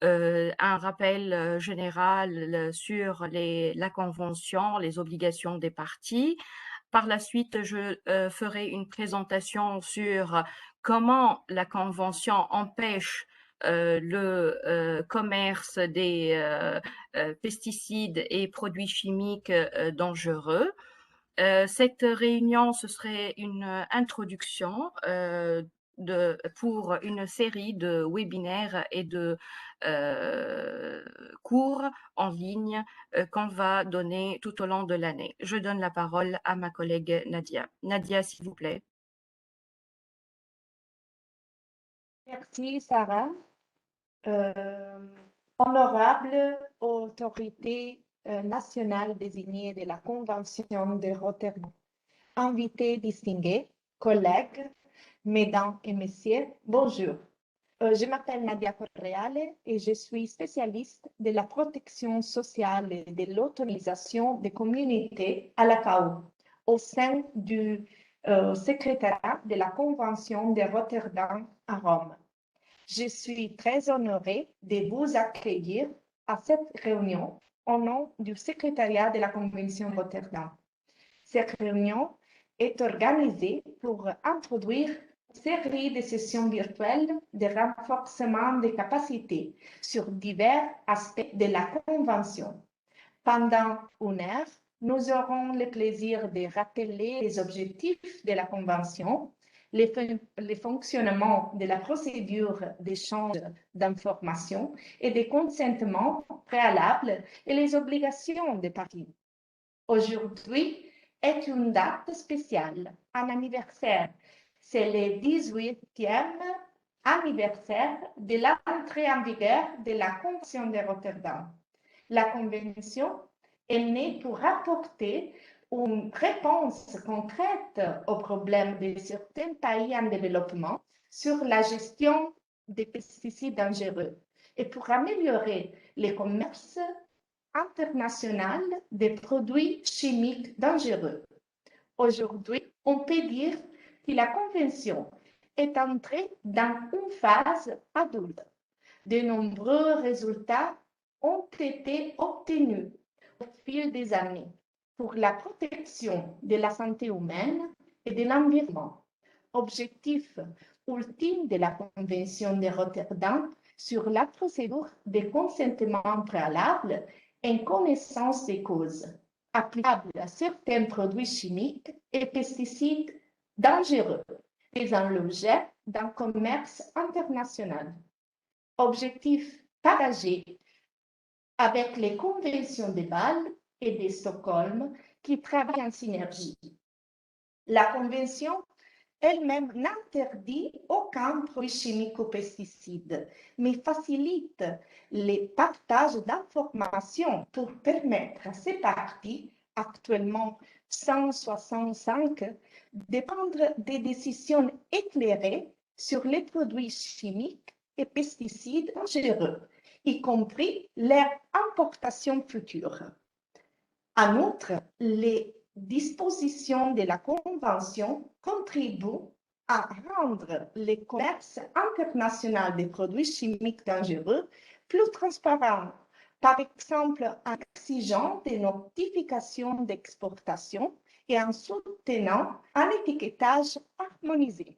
un rappel général sur la convention, les obligations des parties. Par la suite, je ferai une présentation sur comment la convention empêche le commerce des pesticides et produits chimiques dangereux. Cette réunion, ce serait une introduction pour une série de webinaires et de cours en ligne qu'on va donner tout au long de l'année. Je donne la parole à ma collègue Nadia. Nadia, s'il vous plaît. Merci, Sarah. Euh, Honorable autorité nationale désignée de la Convention de Rotterdam, invités distingués, collègues, mesdames et messieurs, bonjour. Je m'appelle Nadia Correale et je suis spécialiste de la protection sociale et de l'autonomisation des communautés à la FAO au sein du secrétariat de la Convention de Rotterdam à Rome. Je suis très honorée de vous accueillir à cette réunion au nom du secrétariat de la Convention de Rotterdam. Cette réunion est organisée pour introduire une série de sessions virtuelles de renforcement des capacités sur divers aspects de la Convention. Pendant une heure, nous aurons le plaisir de rappeler les objectifs de la Convention, le fonctionnement de la procédure d'échange d'informations et des consentements préalables et les obligations des parties. Aujourd'hui est une date spéciale, un anniversaire. C'est le 18e anniversaire de l'entrée en vigueur de la Convention de Rotterdam. La Convention est née pour apporter une réponse concrète aux problèmes de certains pays en développement sur la gestion des pesticides dangereux et pour améliorer le commerce international des produits chimiques dangereux. Aujourd'hui, on peut dire que la Convention est entrée dans une phase adulte. De nombreux résultats ont été obtenus au fil des années pour la protection de la santé humaine et de l'environnement. Objectif ultime de la Convention de Rotterdam sur la procédure de consentement préalable en connaissance des causes, applicable à certains produits chimiques et pesticides dangereux, faisant l'objet d'un commerce international. Objectif partagé avec les conventions de Bâle et de Stockholm qui travaillent en synergie. La Convention elle-même n'interdit aucun produit chimique ou pesticide, mais facilite le partage d'informations pour permettre à ces parties, actuellement 165, de prendre des décisions éclairées sur les produits chimiques et pesticides dangereux, y compris leur importation future. En outre, les dispositions de la Convention contribuent à rendre le commerce international des produits chimiques dangereux plus transparent, par exemple en exigeant des notifications d'exportation et en soutenant un étiquetage harmonisé.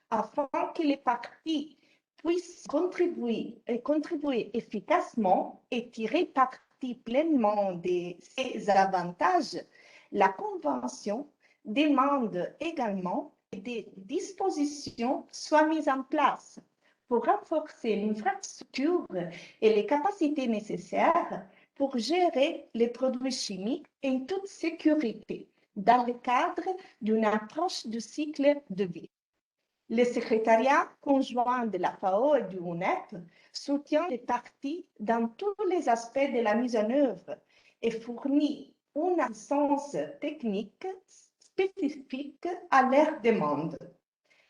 Afin que les parties puissent contribuer efficacement et tirer parti pleinement de ces avantages, la Convention demande également que des dispositions soient mises en place pour renforcer l'infrastructure et les capacités nécessaires pour gérer les produits chimiques en toute sécurité dans le cadre d'une approche du cycle de vie. Le secrétariat conjoint de la FAO et du UNEP soutient les parties dans tous les aspects de la mise en œuvre et fournit une assistance technique spécifique à leurs demandes.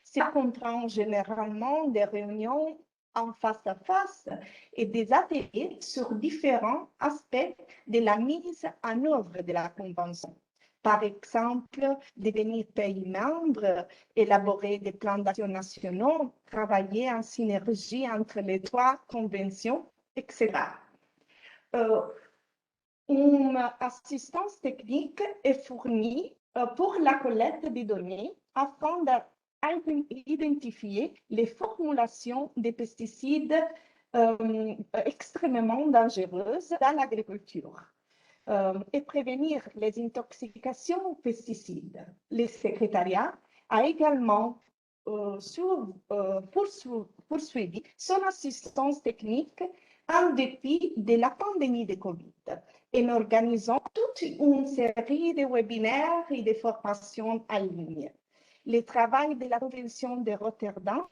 Cela comprend généralement des réunions en face à face et des ateliers sur différents aspects de la mise en œuvre de la Convention. Par exemple, devenir pays membre, élaborer des plans d'action nationaux, travailler en synergie entre les trois conventions, etc. Une assistance technique est fournie pour la collecte des données afin d'identifier les formulations des pesticides extrêmement dangereuses dans l'agriculture et prévenir les intoxications aux pesticides. Le secrétariat a également poursuivi son assistance technique en dépit de la pandémie de Covid, en organisant toute une série de webinaires et de formations en ligne. Le travail de la Convention de Rotterdam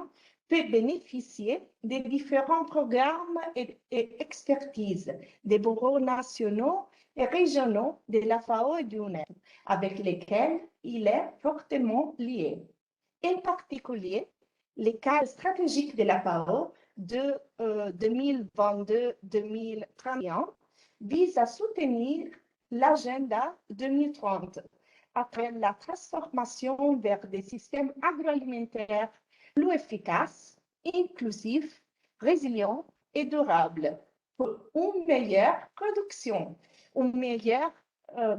peut bénéficier des différents programmes et expertises des bureaux nationaux et régionaux de la FAO et du UNEP, avec lesquels il est fortement lié. En particulier, le cadre stratégique de la FAO de 2022-2031 vise à soutenir l'agenda 2030 à travers la transformation vers des systèmes agroalimentaires plus efficaces, inclusifs, résilients et durables pour une meilleure production, une meilleure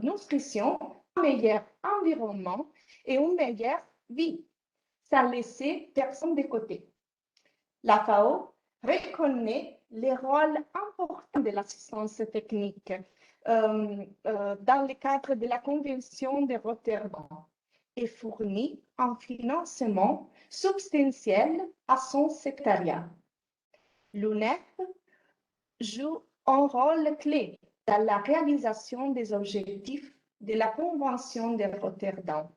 nutrition, un meilleur environnement et une meilleure vie, sans laisser personne de côté. La FAO reconnaît le rôle important de l'assistance technique dans le cadre de la Convention de Rotterdam et fournit un financement substantiel à son secrétariat. L'UNEP joue un rôle clé dans la réalisation des objectifs de la Convention de Rotterdam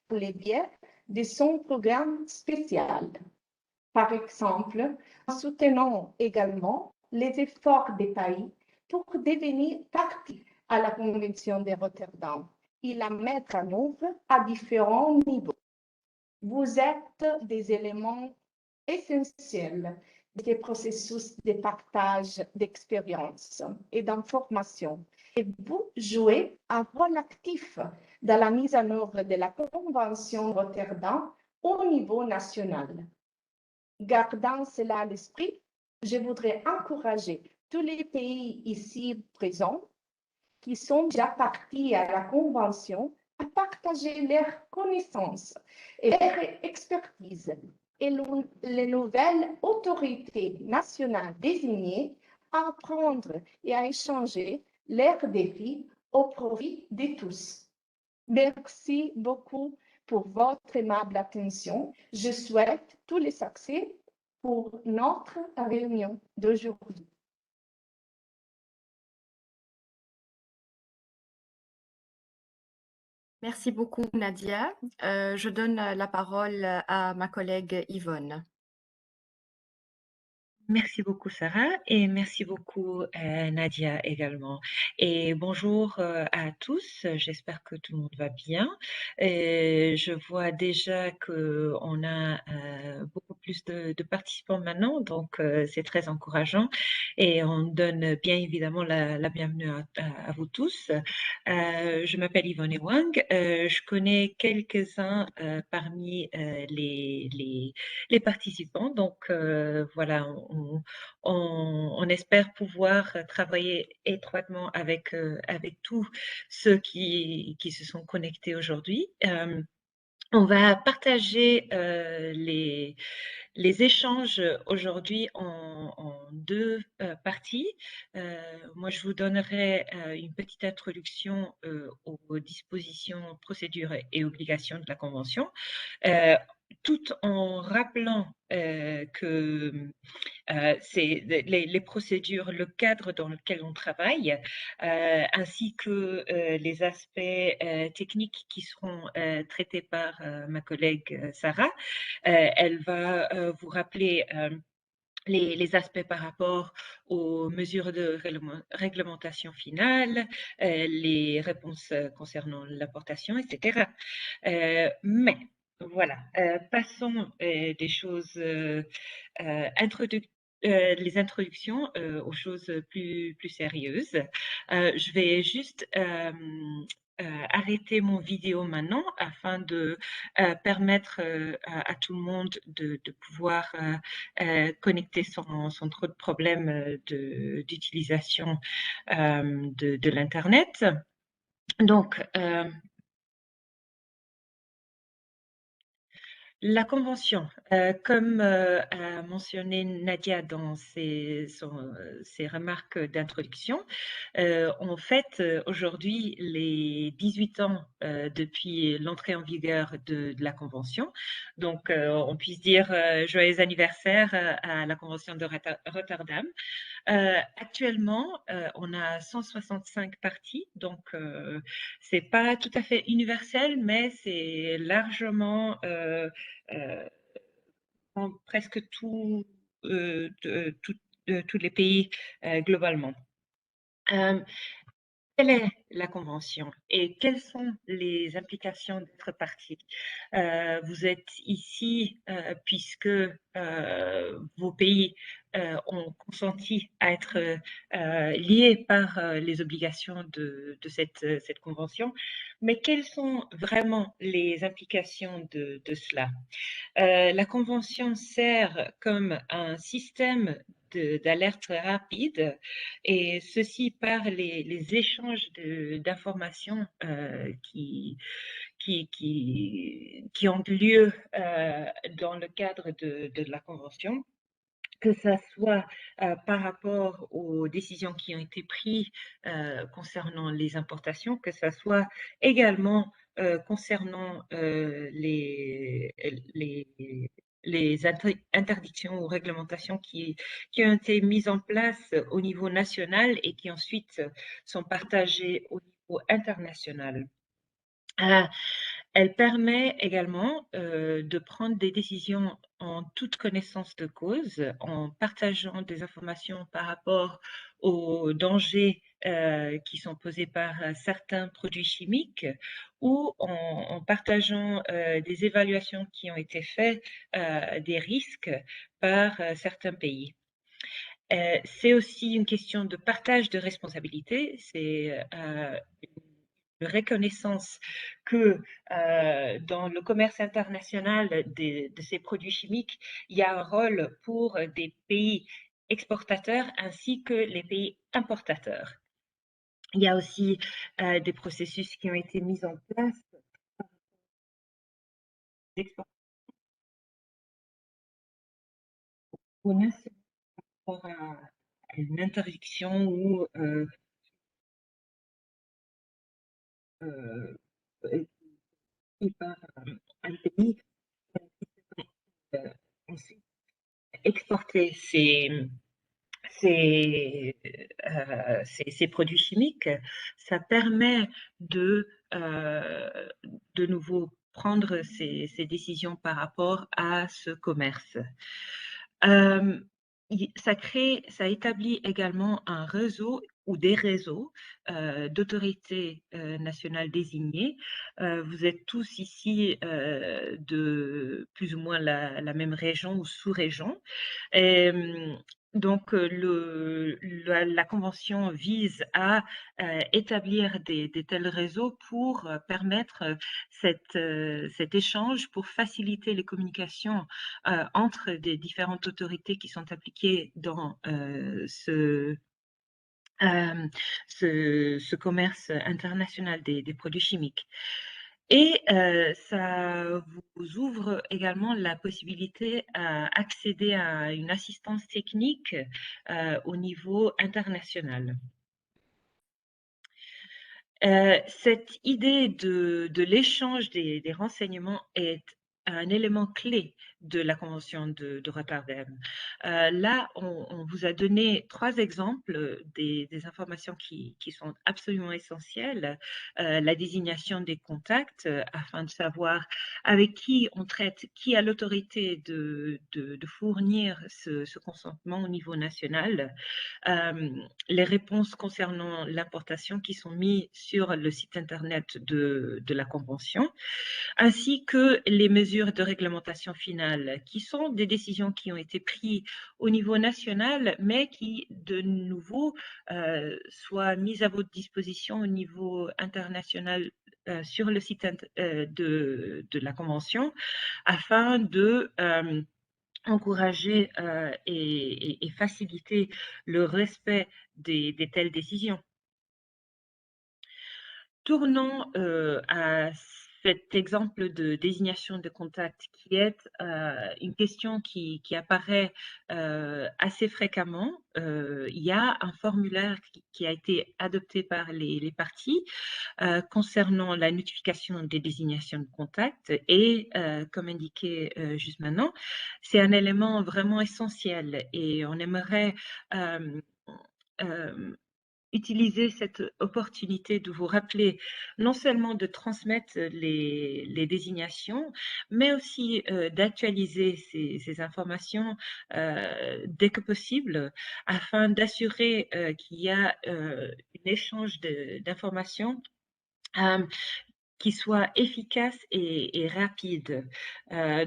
pour le biais de son programme spécial. Par exemple, en soutenant également les efforts des pays pour devenir partie à la Convention de Rotterdam et la mettre en œuvre à différents niveaux. Vous êtes des éléments essentiels des processus de partage d'expériences et d'informations. Et vous jouez un rôle actif dans la mise en œuvre de la Convention Rotterdam au niveau national. Gardant cela à l'esprit, je voudrais encourager tous les pays ici présents qui sont déjà partis à la Convention à partager leurs connaissances et leur expertise et les nouvelles autorités nationales désignées à apprendre et à échanger leurs défis au profit de tous. Merci beaucoup pour votre aimable attention. Je souhaite tous les succès pour notre réunion d'aujourd'hui. Merci beaucoup, Nadia. Je donne la parole à ma collègue Yvonne. Merci beaucoup Sarah et merci beaucoup Nadia également. Et bonjour à tous, j'espère que tout le monde va bien. Et je vois déjà qu'on a beaucoup plus de participants maintenant, donc c'est très encourageant et on donne bien évidemment la bienvenue à vous tous. Je m'appelle Yvonne Wang, je connais quelques-uns parmi les participants, donc voilà, on espère pouvoir travailler étroitement avec tous ceux qui se sont connectés aujourd'hui. On va partager les échanges aujourd'hui en deux parties. Moi, je vous donnerai une petite introduction aux dispositions, procédures et obligations de la Convention, tout en rappelant que c'est les procédures, le cadre dans lequel on travaille, ainsi que les aspects techniques qui seront traités par ma collègue Sarah. Elle va vous rappeler les aspects par rapport aux mesures de réglementation finale, les réponses concernant l'importation, etc. Mais voilà, passons des choses les introductions aux choses plus sérieuses. Je vais juste arrêter mon vidéo maintenant afin de permettre à tout le monde de pouvoir connecter sans trop de problèmes d'utilisation de l'Internet. Donc, la convention, comme a mentionné Nadia dans ses remarques d'introduction, on fête aujourd'hui les 18 ans depuis l'entrée en vigueur de la convention. Donc, on puisse dire joyeux anniversaire à la convention de Rotterdam. Actuellement, on a 165 parties, donc c'est pas tout à fait universel, mais c'est largement dans presque tous les pays globalement. Quelle est la convention et quelles sont les implications d'être partie? Vous êtes ici puisque vos pays ont consenti à être liés par les obligations de cette convention, mais quelles sont vraiment les implications de cela? La convention sert comme un système d'alerte rapide, et ceci par les échanges d'informations qui ont lieu dans le cadre de la convention, que ça soit par rapport aux décisions qui ont été prises concernant les importations, que ça soit également concernant les interdictions ou réglementations qui ont été mises en place au niveau national et qui ensuite sont partagées au niveau international. Elle permet également de prendre des décisions en toute connaissance de cause, en partageant des informations par rapport aux dangers qui sont posés par certains produits chimiques, ou en partageant des évaluations qui ont été faites des risques par certains pays. C'est aussi une question de partage de responsabilités. C'est une reconnaissance que dans le commerce international de ces produits chimiques, il y a un rôle pour des pays exportateurs ainsi que les pays importateurs. Il y a aussi des processus qui ont été mis en place pour une interdiction ou par un pays ensuite exporter ces produits chimiques. Ça permet de nouveau prendre ces décisions par rapport à ce commerce. Ça établit également un réseau ou des réseaux d'autorités nationales désignées. Vous êtes tous ici de plus ou moins la même région ou sous-région. Donc, la convention vise à établir des tels réseaux pour permettre cet échange, pour faciliter les communications entre des différentes autorités qui sont impliquées dans ce commerce international des produits chimiques. Et ça vous ouvre également la possibilité d'accéder à une assistance technique au niveau international. Cette idée de l'échange des renseignements est un élément clé de la Convention de Rotterdam. Là, on vous a donné 3 exemples des informations qui sont absolument essentielles. La désignation des contacts afin de savoir avec qui on traite, qui a l'autorité de fournir ce consentement au niveau national. Les réponses concernant l'importation qui sont mises sur le site internet de la Convention, ainsi que les mesures de réglementation finale nationales, qui sont des décisions qui ont été prises au niveau national, mais qui, de nouveau, soient mises à votre disposition au niveau international sur le site de la Convention, afin de encourager et faciliter le respect de telles décisions. Tournons à cet exemple de désignation de contact qui est une question qui apparaît assez fréquemment. Il y a un formulaire qui a été adopté par les parties concernant la notification des désignations de contact et, comme indiqué juste maintenant, c'est un élément vraiment essentiel et on aimerait utiliser cette opportunité de vous rappeler non seulement de transmettre les désignations, mais aussi d'actualiser ces informations dès que possible afin d'assurer qu'il y a un échange d'informations qui soit efficace et rapide.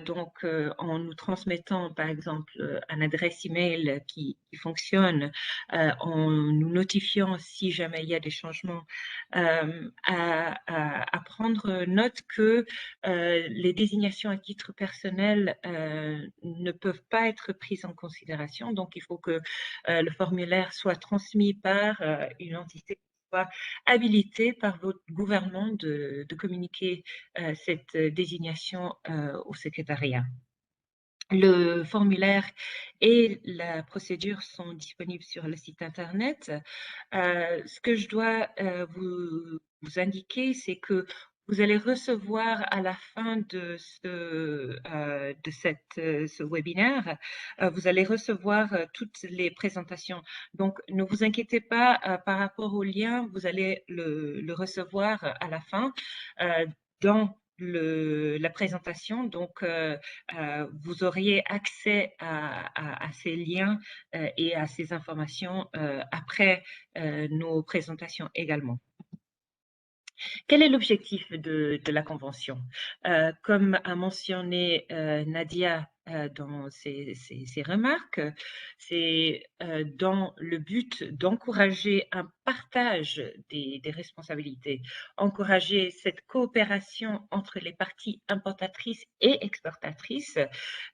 Donc, en nous transmettant, par exemple, une adresse email qui fonctionne, en nous notifiant si jamais il y a des changements, à prendre note que les désignations à titre personnel ne peuvent pas être prises en considération. Donc, il faut que le formulaire soit transmis par une entité soit habilité par votre gouvernement de communiquer cette désignation au secrétariat. Le formulaire et la procédure sont disponibles sur le site Internet. Ce que je dois vous indiquer, c'est que vous allez recevoir à la fin de ce webinaire, vous allez recevoir toutes les présentations. Donc, ne vous inquiétez pas par rapport au lien, vous allez le recevoir à la fin dans la présentation. Donc, vous auriez accès à ces liens et à ces informations après nos présentations également. Quel est l'objectif de la Convention? Comme a mentionné Nadia dans ses remarques, c'est dans le but d'encourager un partage des responsabilités, encourager cette coopération entre les parties importatrices et exportatrices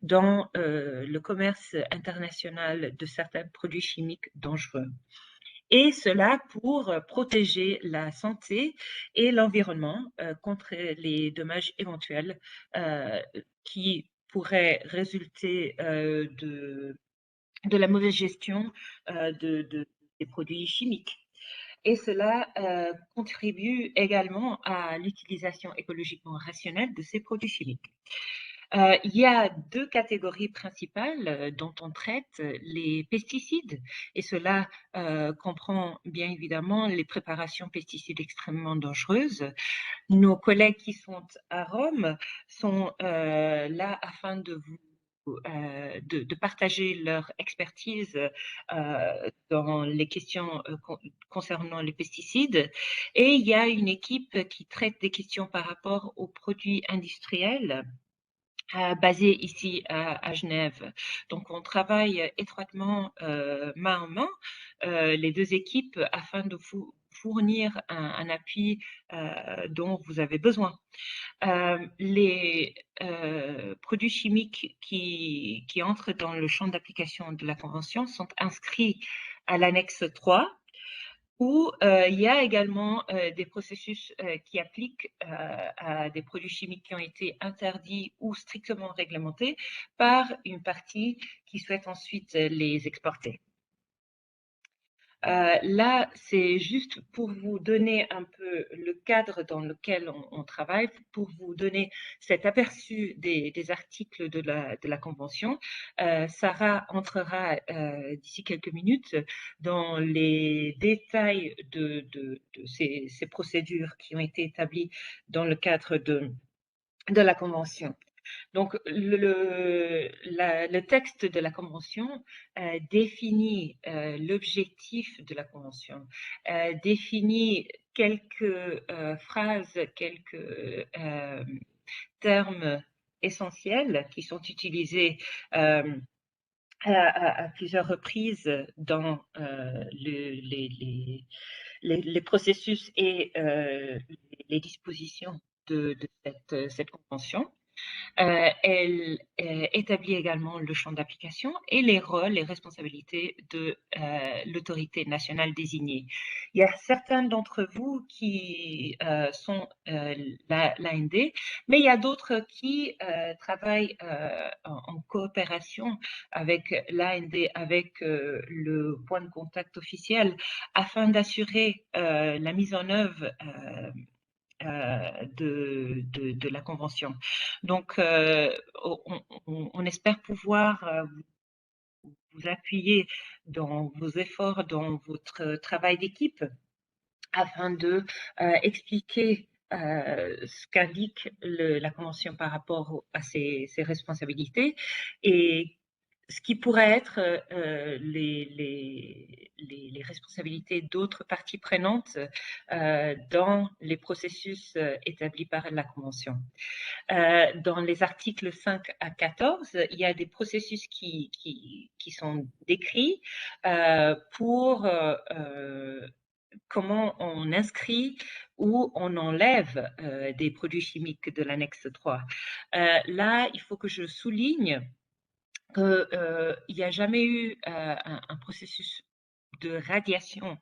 dans le commerce international de certains produits chimiques dangereux. Et cela pour protéger la santé et l'environnement contre les dommages éventuels qui pourraient résulter de la mauvaise gestion des produits chimiques. Et cela contribue également à l'utilisation écologiquement rationnelle de ces produits chimiques. Il y a deux catégories principales dont on traite les pesticides, et cela comprend bien évidemment les préparations pesticides extrêmement dangereuses. Nos collègues qui sont à Rome sont là afin de partager leur expertise dans les questions concernant les pesticides. Et il y a une équipe qui traite des questions par rapport aux produits industriels basé ici à Genève. Donc, on travaille étroitement main en main, les deux équipes, afin de vous fournir un appui dont vous avez besoin. Les produits chimiques qui entrent dans le champ d'application de la Convention sont inscrits à l'annexe 3, où il y a également des processus qui appliquent à des produits chimiques qui ont été interdits ou strictement réglementés par une partie qui souhaite ensuite les exporter. Là, c'est juste pour vous donner un peu le cadre dans lequel on travaille, pour vous donner cet aperçu des articles de la Convention. Sarah entrera d'ici quelques minutes dans les détails de ces procédures qui ont été établies dans le cadre de la Convention. Donc, le texte de la Convention définit l'objectif de la Convention, définit quelques phrases, quelques termes essentiels qui sont utilisés à plusieurs reprises dans les processus et les dispositions de cette convention. Elle établit également le champ d'application et les rôles et responsabilités de l'autorité nationale désignée. Il y a certains d'entre vous qui sont l'AND, mais il y a d'autres qui travaillent en coopération avec l'AND, avec le point de contact officiel, afin d'assurer la mise en œuvre de la Convention. Donc, on espère pouvoir vous appuyer dans vos efforts, dans votre travail d'équipe, afin de expliquer ce qu'indique la Convention par rapport à ses responsabilités et ce qui pourrait être les responsabilités d'autres parties prenantes dans les processus établis par la Convention. Dans les articles 5 à 14, il y a des processus qui sont décrits pour comment on inscrit ou on enlève des produits chimiques de l'annexe 3. Là, il faut que je souligne qu'il n'y a jamais eu un processus de radiation,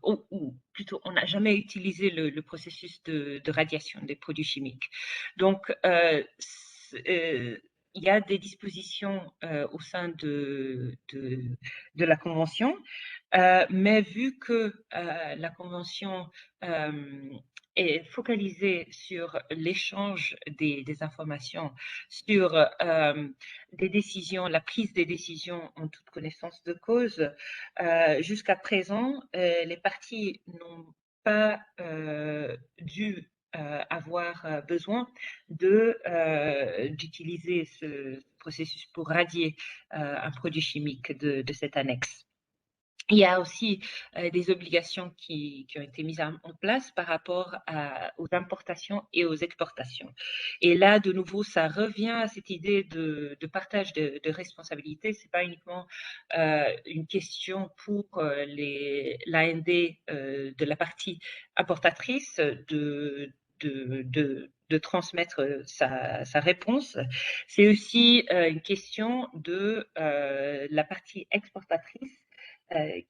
ou plutôt, on n'a jamais utilisé le processus de radiation des produits chimiques. Donc, il y a des dispositions au sein de la Convention, mais vu que la Convention est focalisée sur l'échange des informations, sur des décisions, la prise des décisions en toute connaissance de cause, jusqu'à présent, les parties n'ont pas dû avoir besoin d'utiliser ce processus pour radier un produit chimique de cette annexe. Il y a aussi des obligations qui ont été mises en place par rapport aux importations et aux exportations. Et là, de nouveau, ça revient à cette idée de partage de responsabilités. Ce n'est pas uniquement une question pour l'AND de la partie importatrice de transmettre sa réponse. C'est aussi une question de la partie exportatrice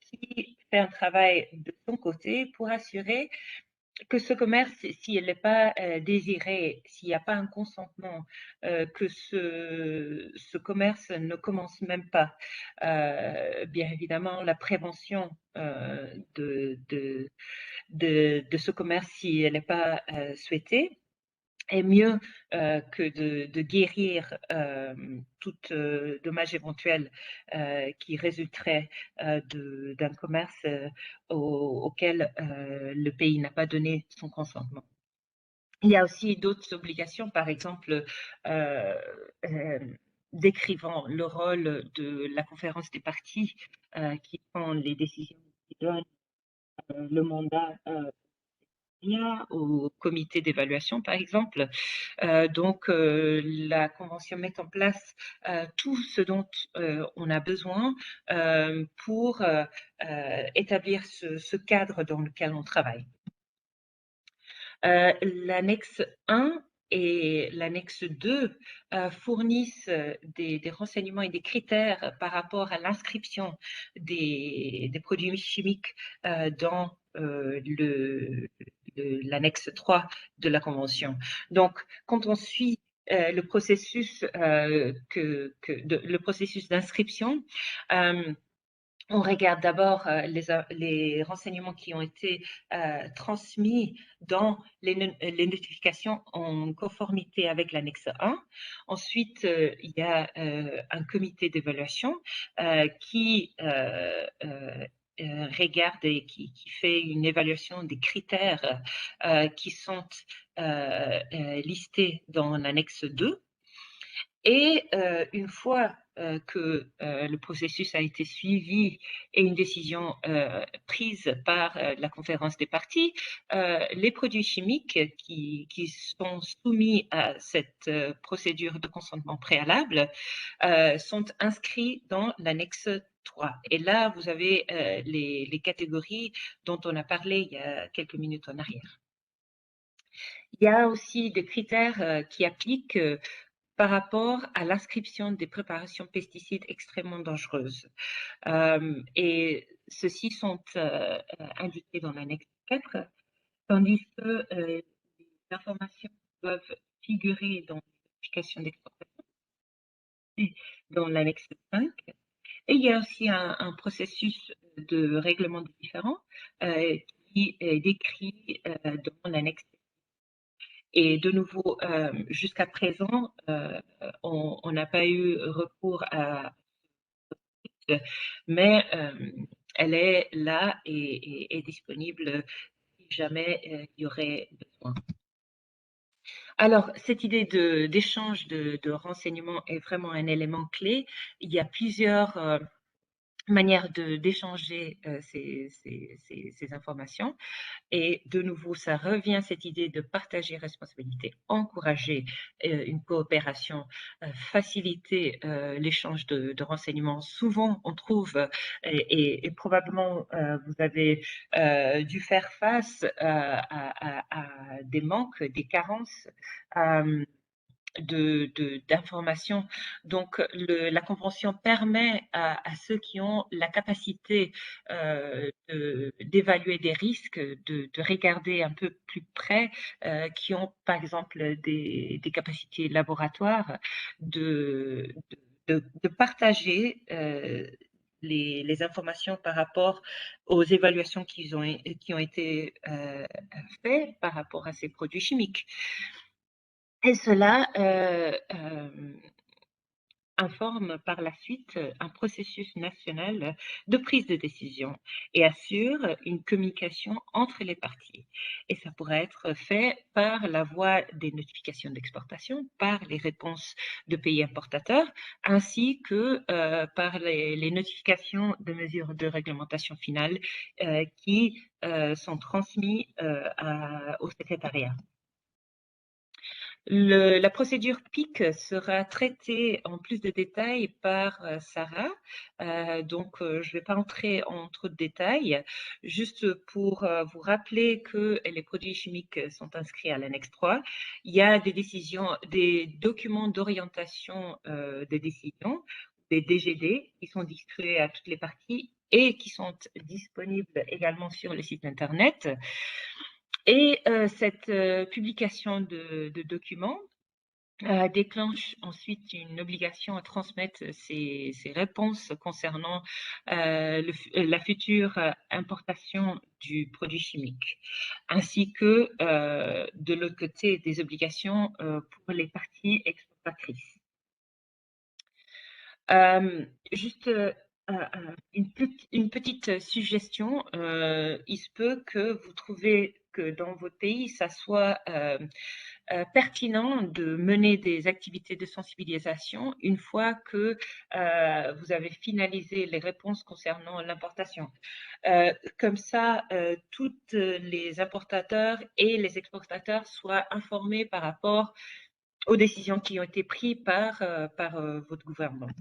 qui fait un travail de son côté pour assurer que ce commerce, s'il n'est pas désiré, s'il n'y a pas un consentement, que ce commerce ne commence même pas. Bien évidemment, la prévention de ce commerce, si elle n'est pas souhaitée, est mieux que de guérir tout dommage éventuel qui résulterait d'un commerce auquel le pays n'a pas donné son consentement. Il y a aussi d'autres obligations, par exemple, décrivant le rôle de la conférence des parties qui prend les décisions, qui donnent le mandat au comité d'évaluation, par exemple. Donc, la Convention met en place tout ce dont on a besoin pour établir ce cadre dans lequel on travaille. L'annexe 1 et l'annexe 2 fournissent des renseignements et des critères par rapport à l'inscription des produits chimiques dans l'annexe 3 de la Convention. Donc, quand on suit le processus d'inscription, on regarde d'abord les renseignements qui ont été transmis dans les notifications en conformité avec l'annexe 1. Ensuite, il y a un comité d'évaluation qui regarde et qui fait une évaluation des critères qui sont listés dans l'annexe 2. Et une fois que le processus a été suivi et une décision prise par la conférence des parties, les produits chimiques qui sont soumis à cette procédure de consentement préalable sont inscrits dans l'annexe 3. Et là, vous avez les catégories dont on a parlé il y a quelques minutes en arrière. Il y a aussi des critères qui appliquent par rapport à l'inscription des préparations pesticides extrêmement dangereuses. Et ceux-ci sont indiqués dans l'annexe 4, tandis que les informations doivent figurer dans l'application d'exportation dans l'annexe 5. Et il y a aussi un processus de règlement des différends qui est décrit dans l'annexe. Et de nouveau, jusqu'à présent, on n'a pas eu recours à mais elle est là et disponible si jamais il y aurait besoin. Alors, cette idée d'échange de renseignements est vraiment un élément clé. Il y a plusieurs manières d'échanger ces informations. Et de nouveau, ça revient à cette idée de partager responsabilité, encourager une coopération, faciliter l'échange de renseignements. Souvent, on trouve, et probablement vous avez dû faire face à des manques, des carences. D'informations. Donc, la Convention permet à ceux qui ont la capacité d'évaluer des risques, de regarder un peu plus près, qui ont par exemple des capacités laboratoires, de partager les informations par rapport aux évaluations qui ont été faites par rapport à ces produits chimiques. Et cela informe par la suite un processus national de prise de décision et assure une communication entre les parties. Et ça pourrait être fait par la voie des notifications d'exportation, par les réponses de pays importateurs, ainsi que par les notifications de mesures de réglementation finale qui sont transmises au secrétariat. La procédure PIC sera traitée en plus de détails par Sarah, donc je ne vais pas entrer en trop de détails, juste pour vous rappeler que les produits chimiques sont inscrits à l'annexe 3. Il y a des documents d'orientation des décisions, des DGD, qui sont distribués à toutes les parties et qui sont disponibles également sur le site internet. Et cette publication de documents déclenche ensuite une obligation à transmettre ces réponses concernant la future importation du produit chimique, ainsi que de l'autre côté des obligations pour les parties exportatrices. Juste une petite suggestion, il se peut que vous trouvez que dans votre pays, ça soit pertinent de mener des activités de sensibilisation une fois que vous avez finalisé les réponses concernant l'importation. Comme ça, tous les importateurs et les exportateurs soient informés par rapport aux décisions qui ont été prises par votre gouvernement.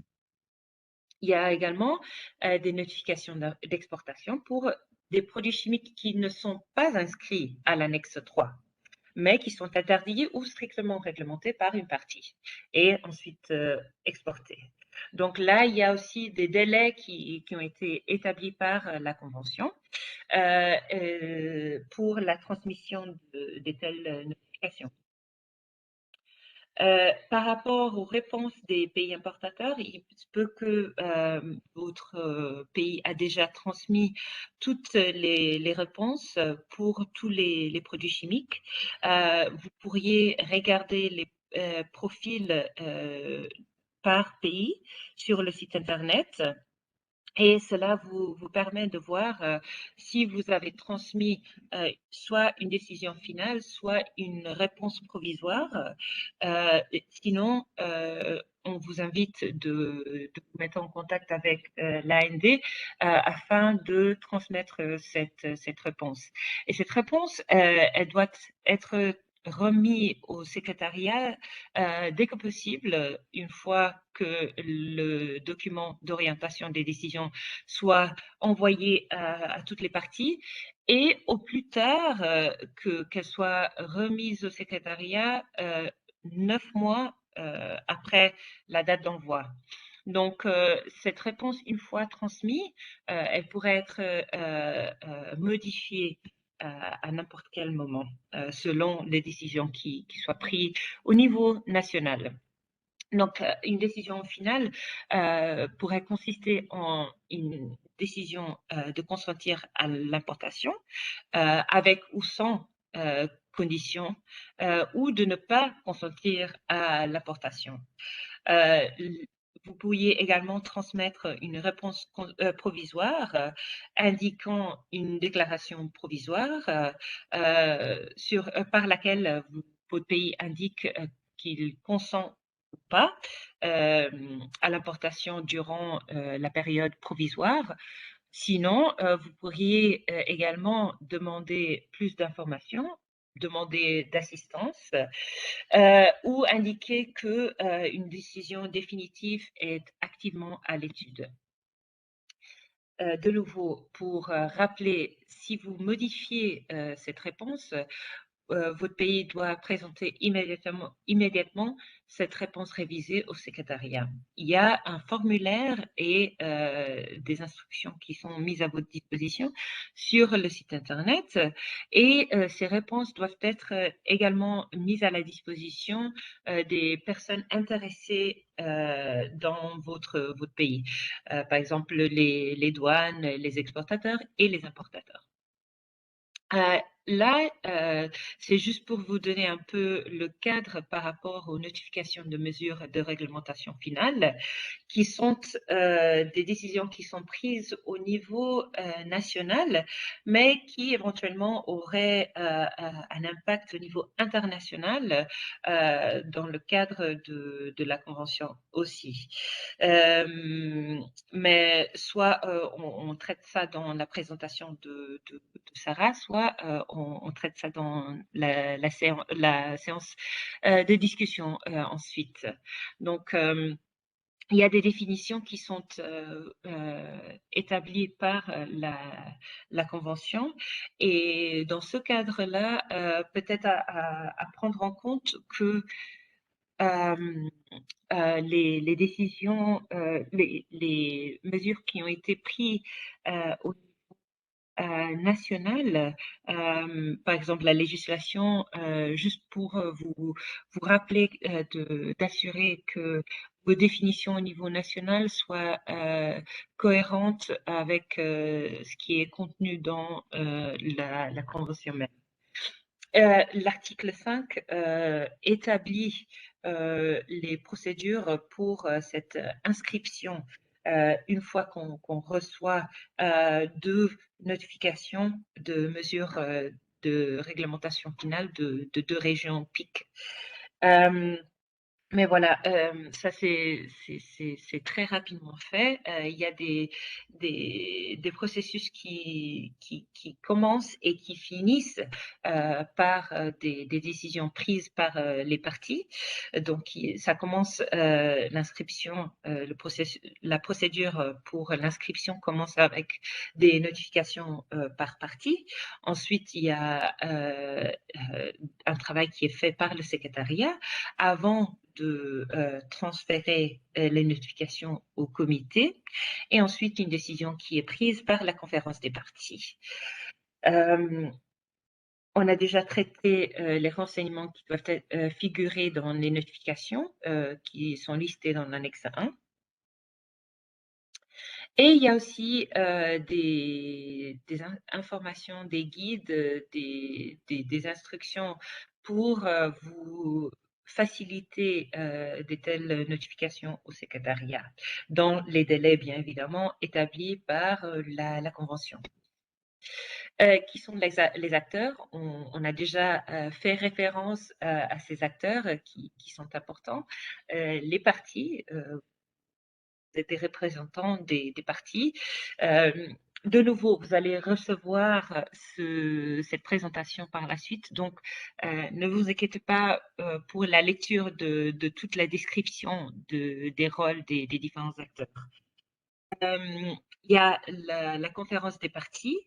Il y a également des notifications d'exportation pour des produits chimiques qui ne sont pas inscrits à l'annexe 3, mais qui sont interdits ou strictement réglementés par une partie et ensuite exportés. Donc là, il y a aussi des délais qui ont été établis par la Convention pour la transmission de telles notifications. Par rapport aux réponses des pays importateurs, il se peut que votre pays a déjà transmis toutes les réponses pour tous les produits chimiques. Vous pourriez regarder les profils par pays sur le site internet Et cela vous permet de voir si vous avez transmis soit une décision finale, soit une réponse provisoire. Sinon, on vous invite de vous mettre en contact avec l'AND afin de transmettre cette réponse. Et cette réponse, elle doit être remise au secrétariat dès que possible, une fois que le document d'orientation des décisions soit envoyé à toutes les parties, et au plus tard qu'elle soit remise au secrétariat 9 mois après la date d'envoi. Donc, cette réponse, une fois transmise, elle pourrait être modifiée à n'importe quel moment, selon les décisions qui soient prises au niveau national. Donc, une décision finale pourrait consister en une décision de consentir à l'importation, avec ou sans conditions, ou de ne pas consentir à l'importation. Vous pourriez également transmettre une réponse provisoire indiquant une déclaration provisoire par laquelle votre pays indique qu'il consent ou pas à l'importation durant la période provisoire. Sinon, vous pourriez également demander plus d'informations, demander d'assistance ou indiquer que une décision définitive est activement à l'étude. De nouveau, pour rappeler, si vous modifiez cette réponse, votre pays doit présenter immédiatement cette réponse révisée au secrétariat. Il y a un formulaire et des instructions qui sont mises à votre disposition sur le site Internet, et ces réponses doivent être également mises à la disposition des personnes intéressées dans votre pays. Par exemple, les douanes, les exportateurs et les importateurs. Là, c'est juste pour vous donner un peu le cadre par rapport aux notifications de mesures de réglementation finale, qui sont des décisions qui sont prises au niveau national, mais qui éventuellement auraient un impact au niveau international dans le cadre de la Convention aussi. Mais soit on traite ça dans la présentation de Sarah, soit on traite ça dans la séance de discussion ensuite. Donc, il y a des définitions qui sont établies par la Convention, et dans ce cadre-là, peut-être à prendre en compte que les décisions, les mesures qui ont été prises au national, par exemple la législation, juste pour vous rappeler d'assurer que vos définitions au niveau national soient cohérentes avec ce qui est contenu dans la Convention même. L'article 5 établit les procédures pour cette inscription une fois qu'on reçoit deux notifications de mesures de réglementation finale de deux régions PIC. Mais voilà, ça c'est très rapidement fait. Il y a des processus qui commencent et qui finissent par des décisions prises par les parties. Donc ça commence l'inscription, la procédure pour l'inscription commence avec des notifications par partie. Ensuite, il y a un travail qui est fait par le secrétariat avant de transférer les notifications au comité, et ensuite une décision qui est prise par la conférence des parties. On a déjà traité les renseignements qui doivent figurer dans les notifications qui sont listés dans l'annexe 1. Et il y a aussi des informations, des guides, des instructions pour vous faciliter de telles notifications au secrétariat, dans les délais bien évidemment établis par la Convention. Qui sont les acteurs? On a déjà fait référence à ces acteurs qui sont importants. Les partis, des représentants des partis. De nouveau, vous allez recevoir cette présentation par la suite, donc ne vous inquiétez pas pour la lecture de toute la description des rôles des différents acteurs. Il y a la conférence des partis,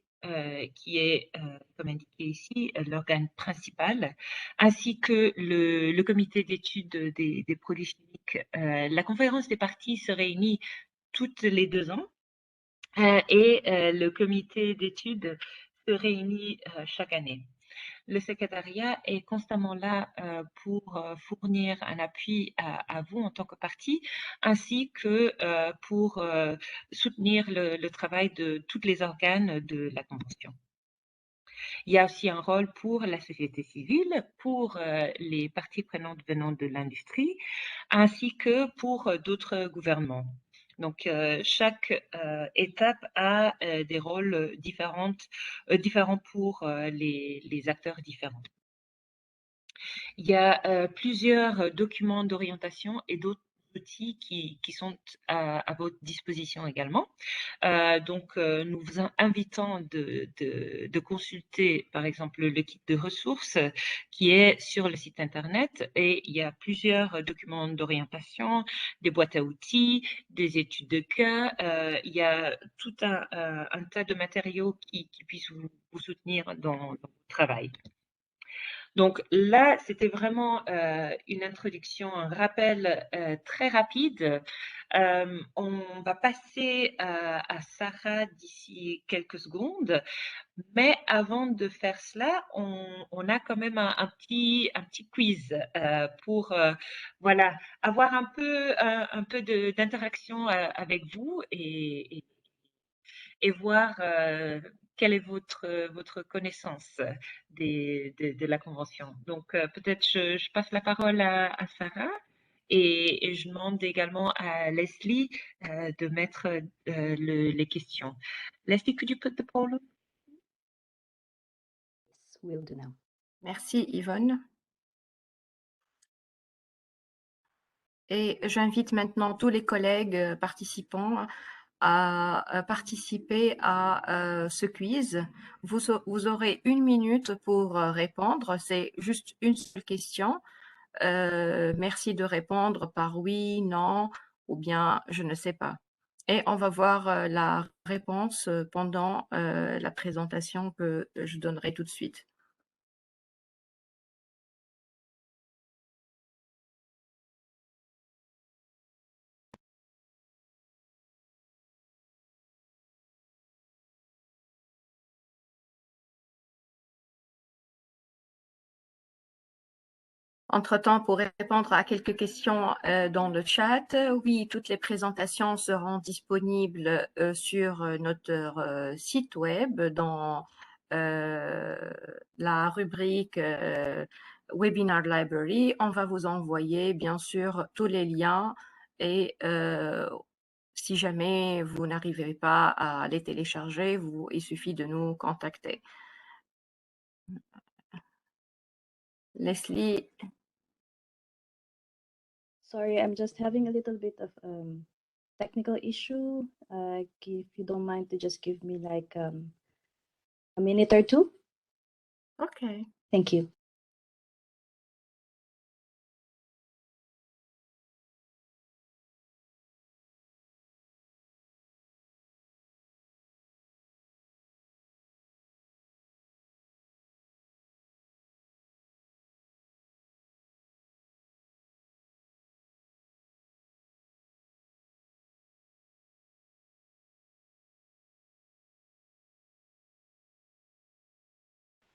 qui est, comme indiqué ici, l'organe principal, ainsi que le comité d'études des produits chimiques. La conférence des partis se réunit toutes les 2 ans et le comité d'études se réunit chaque année. Le secrétariat est constamment là pour fournir un appui à vous en tant que parti, ainsi que pour soutenir le travail de tous les organes de la Convention. Il y a aussi un rôle pour la société civile, pour les parties prenantes venant de l'industrie, ainsi que pour d'autres gouvernements. Donc, chaque étape a des rôles différents pour les acteurs différents. Il y a plusieurs documents d'orientation et d'autres outils qui sont à votre disposition également. Donc, nous vous invitons de consulter, par exemple, le kit de ressources qui est sur le site Internet, et il y a plusieurs documents d'orientation, des boîtes à outils, des études de cas. Il y a tout un tas de matériaux qui puissent vous soutenir dans votre travail. Donc là, c'était vraiment une introduction, un rappel très rapide. On va passer à Sarah d'ici quelques secondes, mais avant de faire cela, on a quand même un petit quiz pour voilà, avoir un peu d'interaction avec vous et voir quelle est votre connaissance de la Convention. Donc, peut-être je passe la parole à Sarah et je demande également à Leslie de mettre les questions. Leslie, could you put the poll up? Yes, will do now. Merci Yvonne. Et j'invite maintenant tous les collègues participants à participer à ce quiz. Vous aurez 1 minute pour répondre. C'est juste une seule question. Merci de répondre par oui, non ou bien je ne sais pas. Et on va voir la réponse pendant la présentation que je donnerai tout de suite. Entre-temps, pour répondre à quelques questions dans le chat, oui, toutes les présentations seront disponibles sur notre site web dans la rubrique Webinar Library. On va vous envoyer bien sûr tous les liens et si jamais vous n'arrivez pas à les télécharger, il suffit de nous contacter. Leslie. Sorry, I'm just having a little bit of technical issue. If you don't mind to just give me like a minute or two. Okay. Thank you.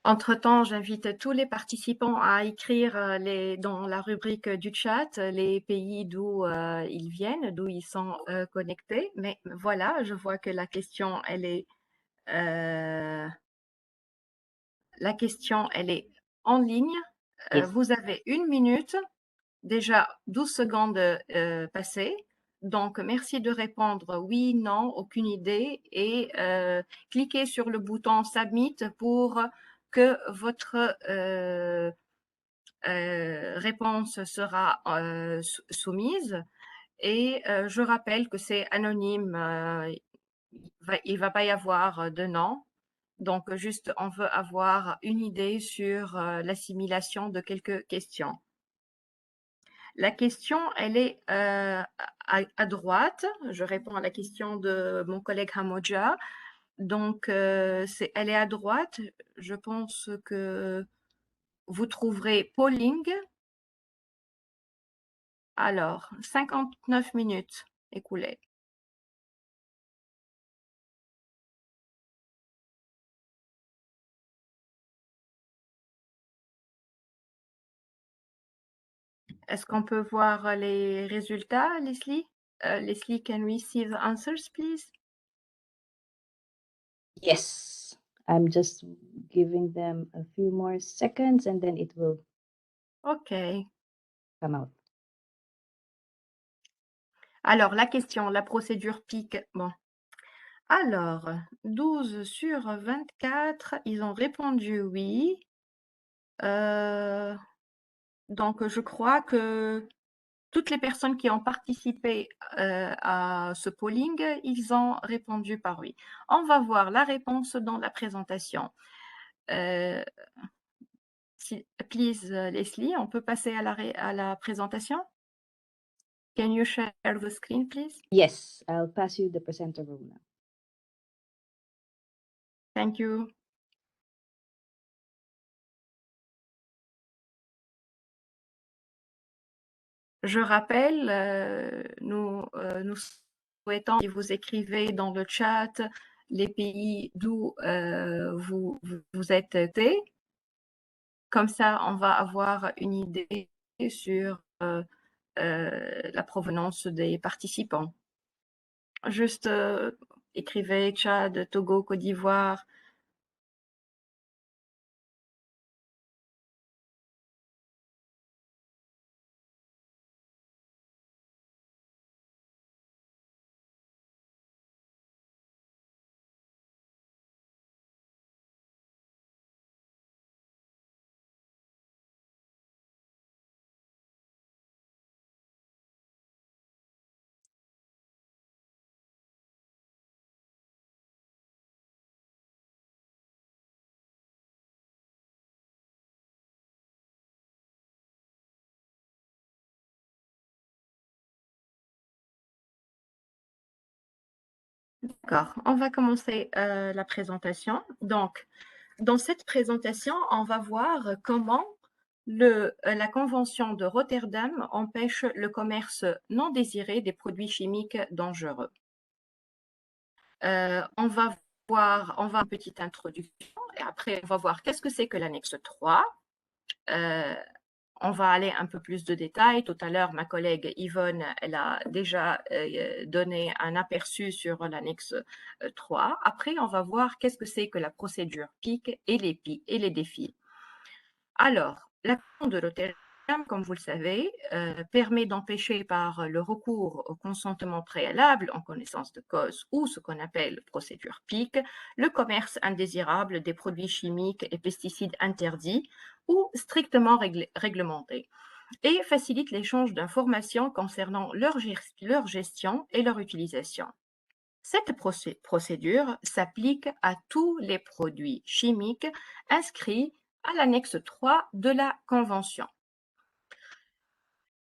Entre-temps, j'invite tous les participants à écrire dans la rubrique du chat les pays d'où ils viennent, d'où ils sont connectés. Mais voilà, je vois que la question, elle est en ligne. Yes. Vous avez 1 minute déjà 12 secondes passées. Donc, merci de répondre oui, non, aucune idée et cliquez sur le bouton Submit pour que votre réponse sera soumise. Et je rappelle que c'est anonyme, il va pas y avoir de nom. Donc, juste, on veut avoir une idée sur l'assimilation de quelques questions. La question, elle est à droite. Je réponds à la question de mon collègue Hamoudja. Donc, elle est à droite. Je pense que vous trouverez polling. Alors, 59 minutes écoulées. Est-ce qu'on peut voir les résultats, Leslie? Leslie, can we see the answers, please? Yes, I'm just giving them a few more seconds and then it will OK. come out. Alors, la question, la procédure PIC. Bon. Alors, 12 sur 24, ils ont répondu oui. Donc, je crois que toutes les personnes qui ont participé à ce polling, ils ont répondu par oui. On va voir la réponse dans la présentation. Please, Leslie, on peut passer à la présentation? Can you share the screen, please? Yes, I'll pass you the presenter room now. Thank you. Je rappelle, nous souhaitons que vous écrivez dans le chat les pays d'où vous êtes. Comme ça, on va avoir une idée sur la provenance des participants. Juste écrivez Tchad, Togo, Côte d'Ivoire. D'accord, on va commencer la présentation. Donc, dans cette présentation, on va voir comment la Convention de Rotterdam empêche le commerce non désiré des produits chimiques dangereux. On va une petite introduction et après, on va voir qu'est-ce que c'est que l'annexe 3. On va aller un peu plus de détails. Tout à l'heure, ma collègue Yvonne, elle a déjà donné un aperçu sur l'annexe 3. Après, on va voir qu'est-ce que c'est que la procédure PIC et les défis. Alors, la Convention de Rotterdam, comme vous le savez, permet d'empêcher par le recours au consentement préalable en connaissance de cause ou ce qu'on appelle procédure PIC, le commerce indésirable des produits chimiques et pesticides interdits ou strictement réglementés et facilite l'échange d'informations concernant leur gestion et leur utilisation. Cette procédure s'applique à tous les produits chimiques inscrits à l'annexe 3 de la Convention.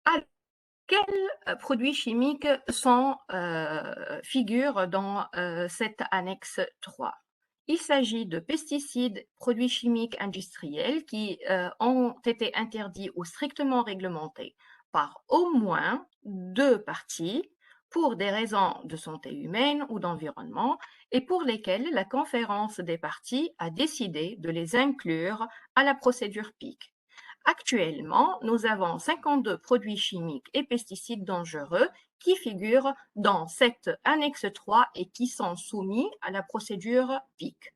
Alors, quels produits chimiques figurent dans cette annexe 3? Il s'agit de pesticides, produits chimiques industriels qui ont été interdits ou strictement réglementés par au moins 2 parties pour des raisons de santé humaine ou d'environnement et pour lesquels la conférence des parties a décidé de les inclure à la procédure PIC. Actuellement, nous avons 52 produits chimiques et pesticides dangereux qui figurent dans cette annexe 3 et qui sont soumis à la procédure PIC.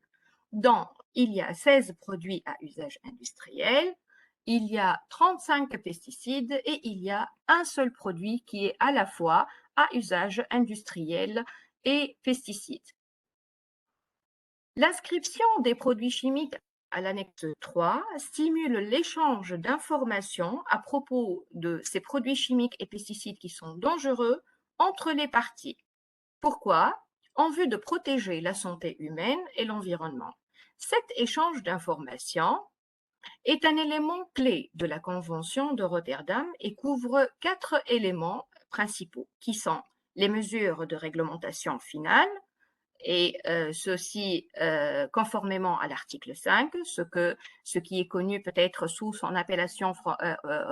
Il y a 16 produits à usage industriel, il y a 35 pesticides et il y a un seul produit qui est à la fois à usage industriel et pesticide. L'inscription des produits chimiques à l'annexe 3 stimule l'échange d'informations à propos de ces produits chimiques et pesticides qui sont dangereux entre les parties. Pourquoi? En vue de protéger la santé humaine et l'environnement. Cet échange d'informations est un élément clé de la Convention de Rotterdam et couvre 4 éléments principaux qui sont les mesures de réglementation finale, et ceci conformément à l'article 5, ce qui est connu peut-être sous son appellation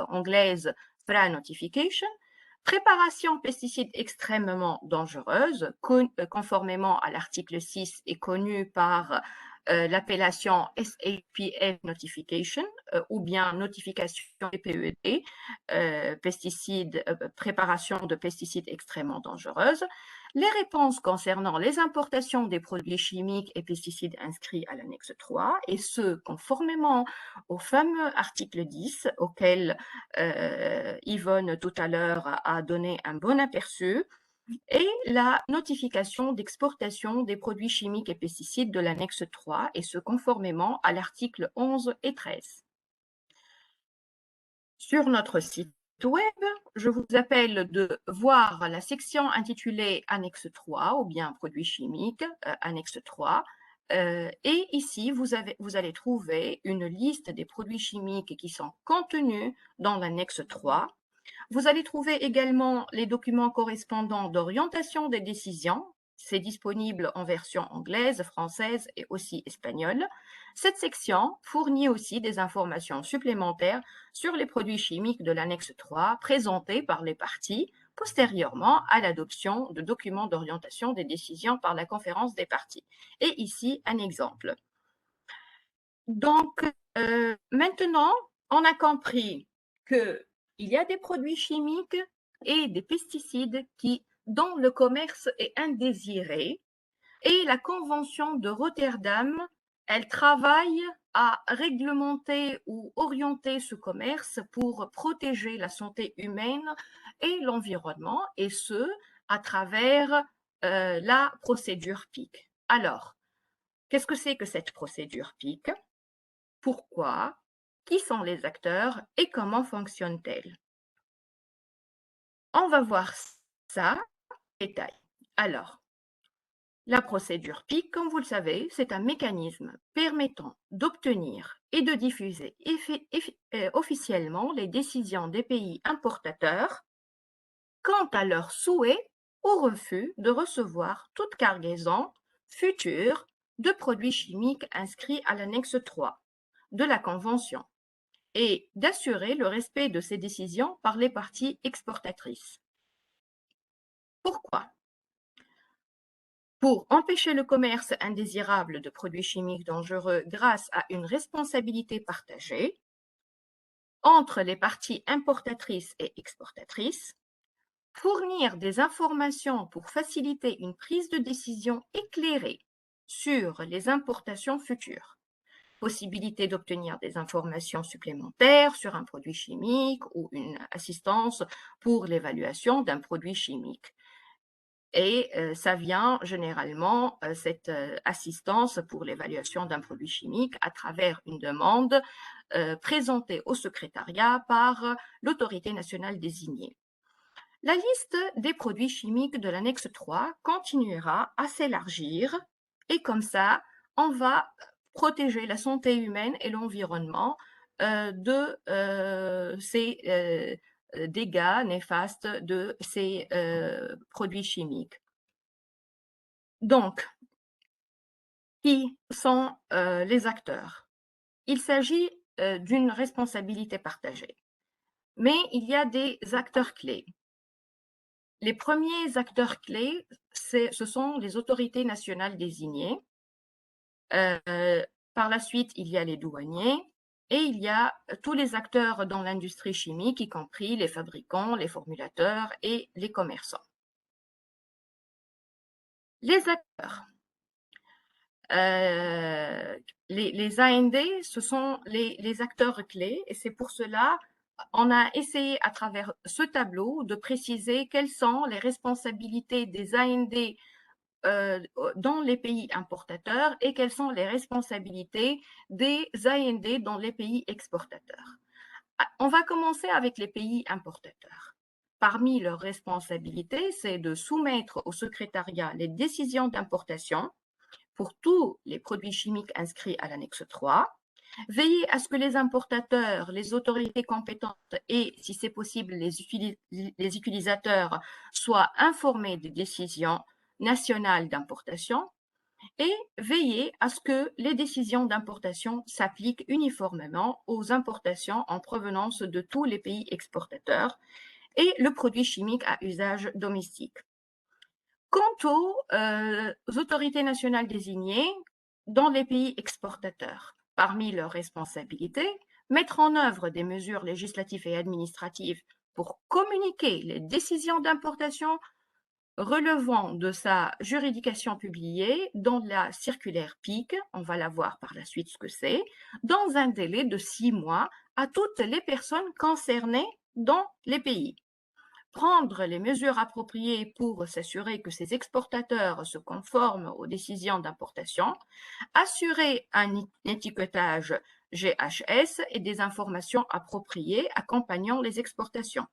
anglaise FRA Notification, préparation pesticides extrêmement dangereuse, conformément à l'article 6 et connue par l'appellation SAPF Notification ou bien notification PPED, préparation de pesticides extrêmement dangereuses. Les réponses concernant les importations des produits chimiques et pesticides inscrits à l'annexe 3, et ce, conformément au fameux article 10, auquel Yvonne tout à l'heure a donné un bon aperçu, et la notification d'exportation des produits chimiques et pesticides de l'annexe 3, et ce, conformément à l'article 11 et 13. Sur notre site web, je vous appelle de voir la section intitulée Annexe 3 ou bien Produits chimiques, Annexe 3. Et ici, vous allez trouver une liste des produits chimiques qui sont contenus dans l'annexe 3. Vous allez trouver également les documents correspondants d'orientation des décisions. C'est disponible en version anglaise, française et aussi espagnole. Cette section fournit aussi des informations supplémentaires sur les produits chimiques de l'annexe 3 présentés par les parties postérieurement à l'adoption de documents d'orientation des décisions par la conférence des parties. Et ici, un exemple. Donc, maintenant, on a compris qu'il y a des produits chimiques et des pesticides dont le commerce est indésiré. Et la Convention de Rotterdam, elle travaille à réglementer ou orienter ce commerce pour protéger la santé humaine et l'environnement, et ce, à travers la procédure PIC. Alors, qu'est-ce que c'est que cette procédure PIC? Pourquoi? Qui sont les acteurs et comment fonctionne-t-elle? On va voir ça en détail. Alors, la procédure PIC, comme vous le savez, c'est un mécanisme permettant d'obtenir et de diffuser officiellement les décisions des pays importateurs quant à leur souhait ou refus de recevoir toute cargaison future de produits chimiques inscrits à l'annexe 3 de la Convention et d'assurer le respect de ces décisions par les parties exportatrices. Pourquoi? Pour empêcher le commerce indésirable de produits chimiques dangereux grâce à une responsabilité partagée entre les parties importatrices et exportatrices, fournir des informations pour faciliter une prise de décision éclairée sur les importations futures, possibilité d'obtenir des informations supplémentaires sur un produit chimique ou une assistance pour l'évaluation d'un produit chimique. Et ça vient généralement, cette assistance pour l'évaluation d'un produit chimique à travers une demande présentée au secrétariat par l'autorité nationale désignée. La liste des produits chimiques de l'annexe 3 continuera à s'élargir et comme ça, on va protéger la santé humaine et l'environnement de ces dégâts néfastes de ces produits chimiques. Donc, qui sont les acteurs? Il s'agit d'une responsabilité partagée, mais il y a des acteurs clés. Les premiers acteurs clés, ce sont les autorités nationales désignées. Par la suite, il y a les douaniers et il y a tous les acteurs dans l'industrie chimique, y compris les fabricants, les formulateurs et les commerçants. Les acteurs. les AND, ce sont les acteurs clés et c'est pour cela on a essayé à travers ce tableau de préciser quelles sont les responsabilités des AND dans les pays importateurs et quelles sont les responsabilités des AND dans les pays exportateurs. On va commencer avec les pays importateurs. Parmi leurs responsabilités, c'est de soumettre au secrétariat les décisions d'importation pour tous les produits chimiques inscrits à l'annexe 3, veiller à ce que les importateurs, les autorités compétentes et, si c'est possible, les utilisateurs soient informés des décisions nationales d'importation et veiller à ce que les décisions d'importation s'appliquent uniformément aux importations en provenance de tous les pays exportateurs et le produit chimique à usage domestique. Quant aux autorités nationales désignées dans les pays exportateurs, parmi leurs responsabilités, mettre en œuvre des mesures législatives et administratives pour communiquer les décisions d'importation relevant de sa juridiction publiée dans la circulaire PIC, on va la voir par la suite ce que c'est, dans un délai de 6 mois à toutes les personnes concernées dans les pays. Prendre les mesures appropriées pour s'assurer que ces exportateurs se conforment aux décisions d'importation, assurer un étiquetage GHS et des informations appropriées accompagnant les exportations,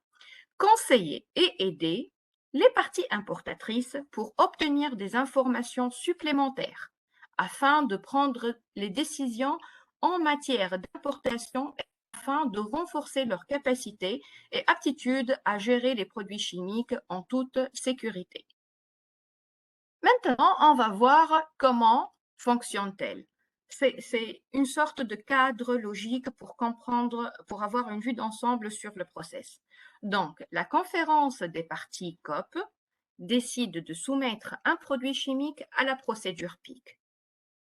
conseiller et aider les parties importatrices pour obtenir des informations supplémentaires afin de prendre les décisions en matière d'importation afin de renforcer leur capacité et aptitude à gérer les produits chimiques en toute sécurité. Maintenant, on va voir comment fonctionne-t-elle. C'est une sorte de cadre logique pour comprendre, pour avoir une vue d'ensemble sur le process. Donc, la conférence des parties COP décide de soumettre un produit chimique à la procédure PIC.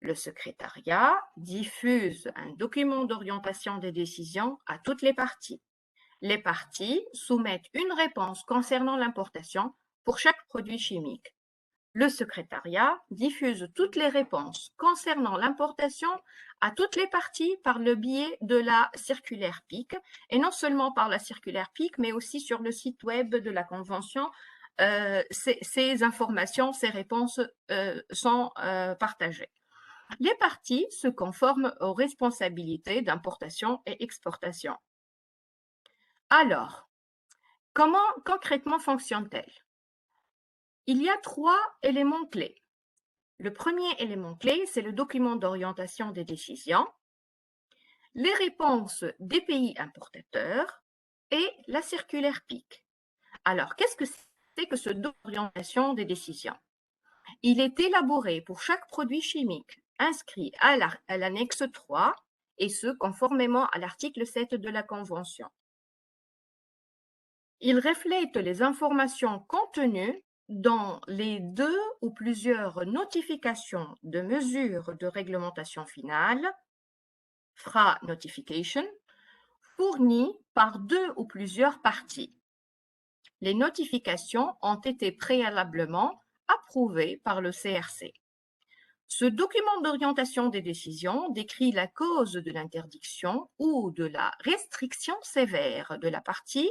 Le secrétariat diffuse un document d'orientation des décisions à toutes les parties. Les parties soumettent une réponse concernant l'importation pour chaque produit chimique. Le secrétariat diffuse toutes les réponses concernant l'importation à toutes les parties par le biais de la circulaire PIC, et non seulement par la circulaire PIC, mais aussi sur le site web de la Convention. Ces informations, ces réponses sont partagées. Les parties se conforment aux responsabilités d'importation et exportation. Alors, comment concrètement fonctionne-t-elle? Il y a 3 éléments clés. Le premier élément clé, c'est le document d'orientation des décisions, les réponses des pays importateurs et la circulaire PIC. Alors, qu'est-ce que c'est que ce document d'orientation des décisions? Il est élaboré pour chaque produit chimique inscrit à l'annexe 3 et ce, conformément à l'article 7 de la Convention. Il reflète les informations contenues dans les 2 ou plusieurs notifications de mesures de réglementation finale, FRA Notification, fournies par 2 ou plusieurs parties. Les notifications ont été préalablement approuvées par le CRC. Ce document d'orientation des décisions décrit la cause de l'interdiction ou de la restriction sévère de la partie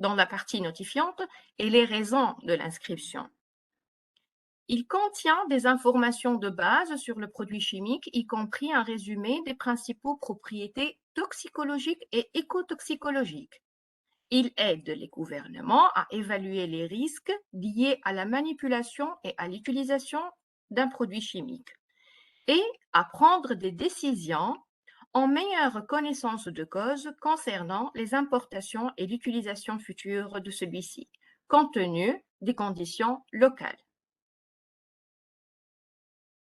dans la partie notifiante et les raisons de l'inscription. Il contient des informations de base sur le produit chimique, y compris un résumé des principaux propriétés toxicologiques et écotoxicologiques. Il aide les gouvernements à évaluer les risques liés à la manipulation et à l'utilisation d'un produit chimique et à prendre des décisions en meilleure connaissance de cause concernant les importations et l'utilisation future de celui-ci, compte tenu des conditions locales.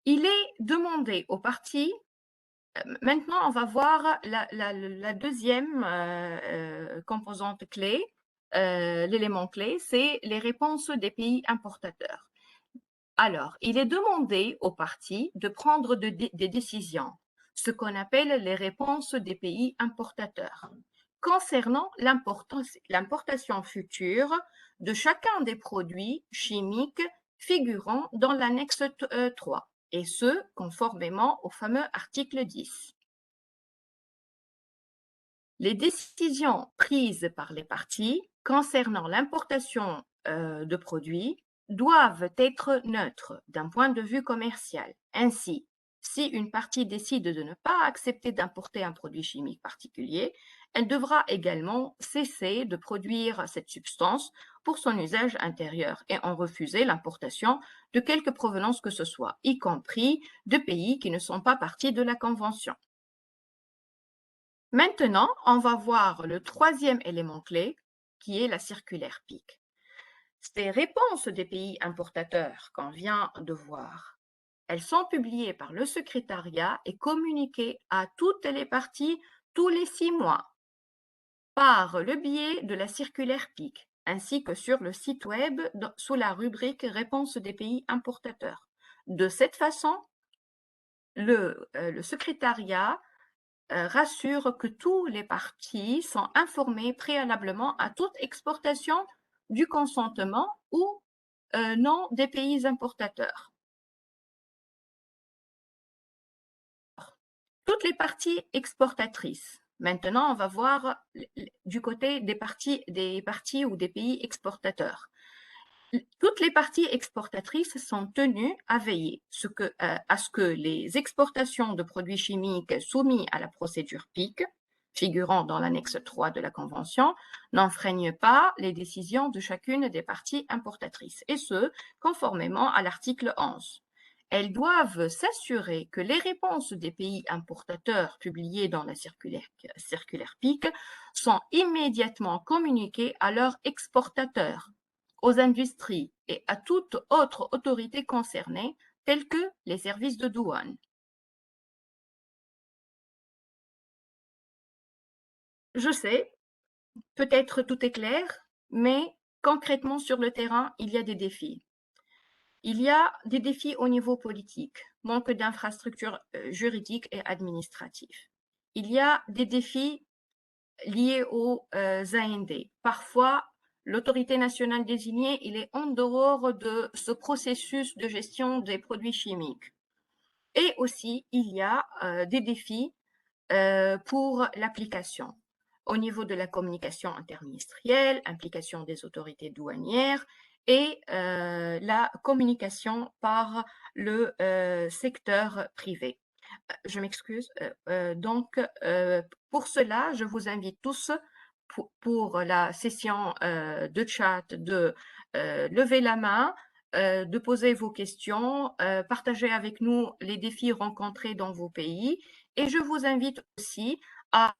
Il est demandé aux parties, maintenant on va voir la deuxième composante clé, l'élément clé, c'est les réponses des pays importateurs. Alors, il est demandé aux parties de prendre des décisions, ce qu'on appelle les réponses des pays importateurs, concernant l'importation future de chacun des produits chimiques figurant dans l'annexe 3. et ce, conformément au fameux article 10. Les décisions prises par les parties concernant l'importation de produits doivent être neutres d'un point de vue commercial. Ainsi, si une partie décide de ne pas accepter d'importer un produit chimique particulier, elle devra également cesser de produire cette substance pour son usage intérieur et en refuser l'importation de quelque provenance que ce soit, y compris de pays qui ne sont pas parties de la Convention. Maintenant, on va voir le troisième élément clé, qui est la circulaire PIC. Ces réponses des pays importateurs qu'on vient de voir, elles sont publiées par le secrétariat et communiquées à toutes les parties tous les 6 mois par le biais de la circulaire PIC, ainsi que sur le site web sous la rubrique Réponses des pays importateurs. De cette façon, le secrétariat rassure que tous les parties sont informés préalablement à toute exportation du consentement ou non des pays importateurs. Toutes les parties exportatrices. Maintenant, on va voir du côté des parties ou des pays exportateurs. Toutes les parties exportatrices sont tenues à veiller à ce que les exportations de produits chimiques soumis à la procédure PIC, figurant dans l'annexe 3 de la Convention, n'enfreignent pas les décisions de chacune des parties importatrices, et ce, conformément à l'article 11. Elles doivent s'assurer que les réponses des pays importateurs publiées dans la circulaire PIC sont immédiatement communiquées à leurs exportateurs, aux industries et à toute autre autorité concernée, telles que les services de douane. Je sais, peut-être tout est clair, mais concrètement sur le terrain, il y a des défis. Il y a des défis au niveau politique, manque d'infrastructures juridiques et administratives. Il y a des défis liés aux AND. Parfois, l'autorité nationale désignée, il est en dehors de ce processus de gestion des produits chimiques. Et aussi, il y a des défis pour l'application au niveau de la communication interministérielle, implication des autorités douanières et la communication par le secteur privé. Je m'excuse. Donc, pour cela, je vous invite tous pour la session de chat de lever la main, de poser vos questions, partager avec nous les défis rencontrés dans vos pays. Et je vous invite aussi à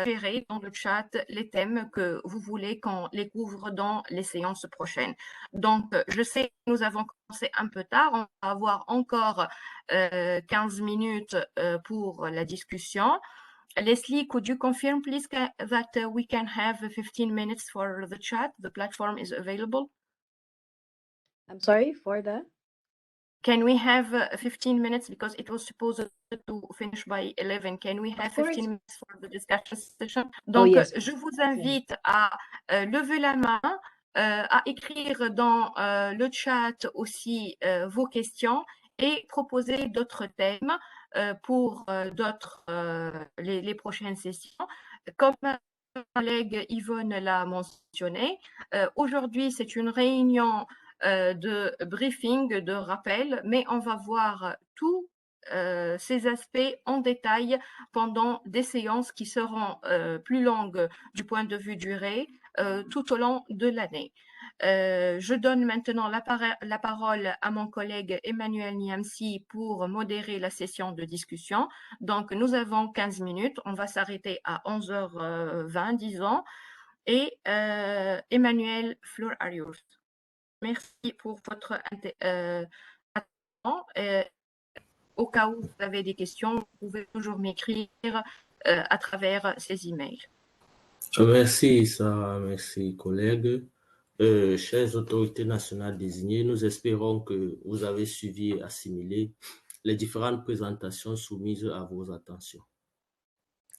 gérer dans le chat les thèmes que vous voulez qu'on les couvre dans les séances prochaines. Donc, je sais que nous avons commencé un peu tard. On va avoir encore 15 minutes pour la discussion. Leslie, could you confirm, please, that we can have 15 minutes for the chat? The platform is available. I'm sorry for the? Can we have 15 minutes because it was supposed to finish by 11? Can we have 15 minutes for the discussion session? Donc, yes. je vous invite à lever la main, à écrire dans le chat aussi vos questions et proposer d'autres thèmes pour les prochaines sessions. Comme ma collègue Yvonne l'a mentionné, aujourd'hui, c'est une réunion de briefing, de rappel, mais on va voir tous ces aspects en détail pendant des séances qui seront plus longues du point de vue durée tout au long de l'année. Je donne maintenant la parole à mon collègue Emmanuel Niamsi pour modérer la session de discussion. Donc, nous avons 15 minutes. On va s'arrêter à 11h20, disons. Et Emmanuel, floor are yours. Merci pour votre attention. Au cas où vous avez des questions, vous pouvez toujours m'écrire à travers ces emails. Merci, Sarah. Merci, collègues. Chères autorités nationales désignées, nous espérons que vous avez suivi et assimilé les différentes présentations soumises à vos attentions.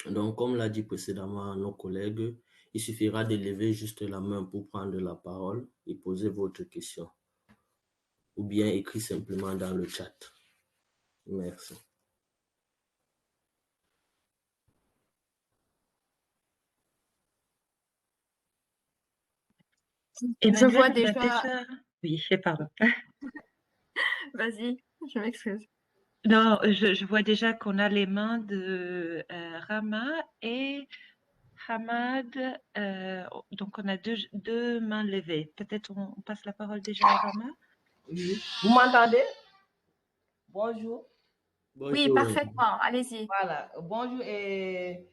Donc, comme l'a dit précédemment nos collègues, il suffira de lever juste la main pour prendre la parole et poser votre question, ou bien écrire simplement dans le chat. Merci. Je vois Emmanuel, on a déjà... déjà... Oui, pardon. Vas-y, je m'excuse. Non, je vois déjà qu'on a les mains de Rama et Hamad. Donc, on a deux mains levées. Peut-être on passe la parole déjà à Rama. Oui. Vous m'entendez? Bonjour. Oui, parfaitement. Allez-y. Voilà. Bonjour et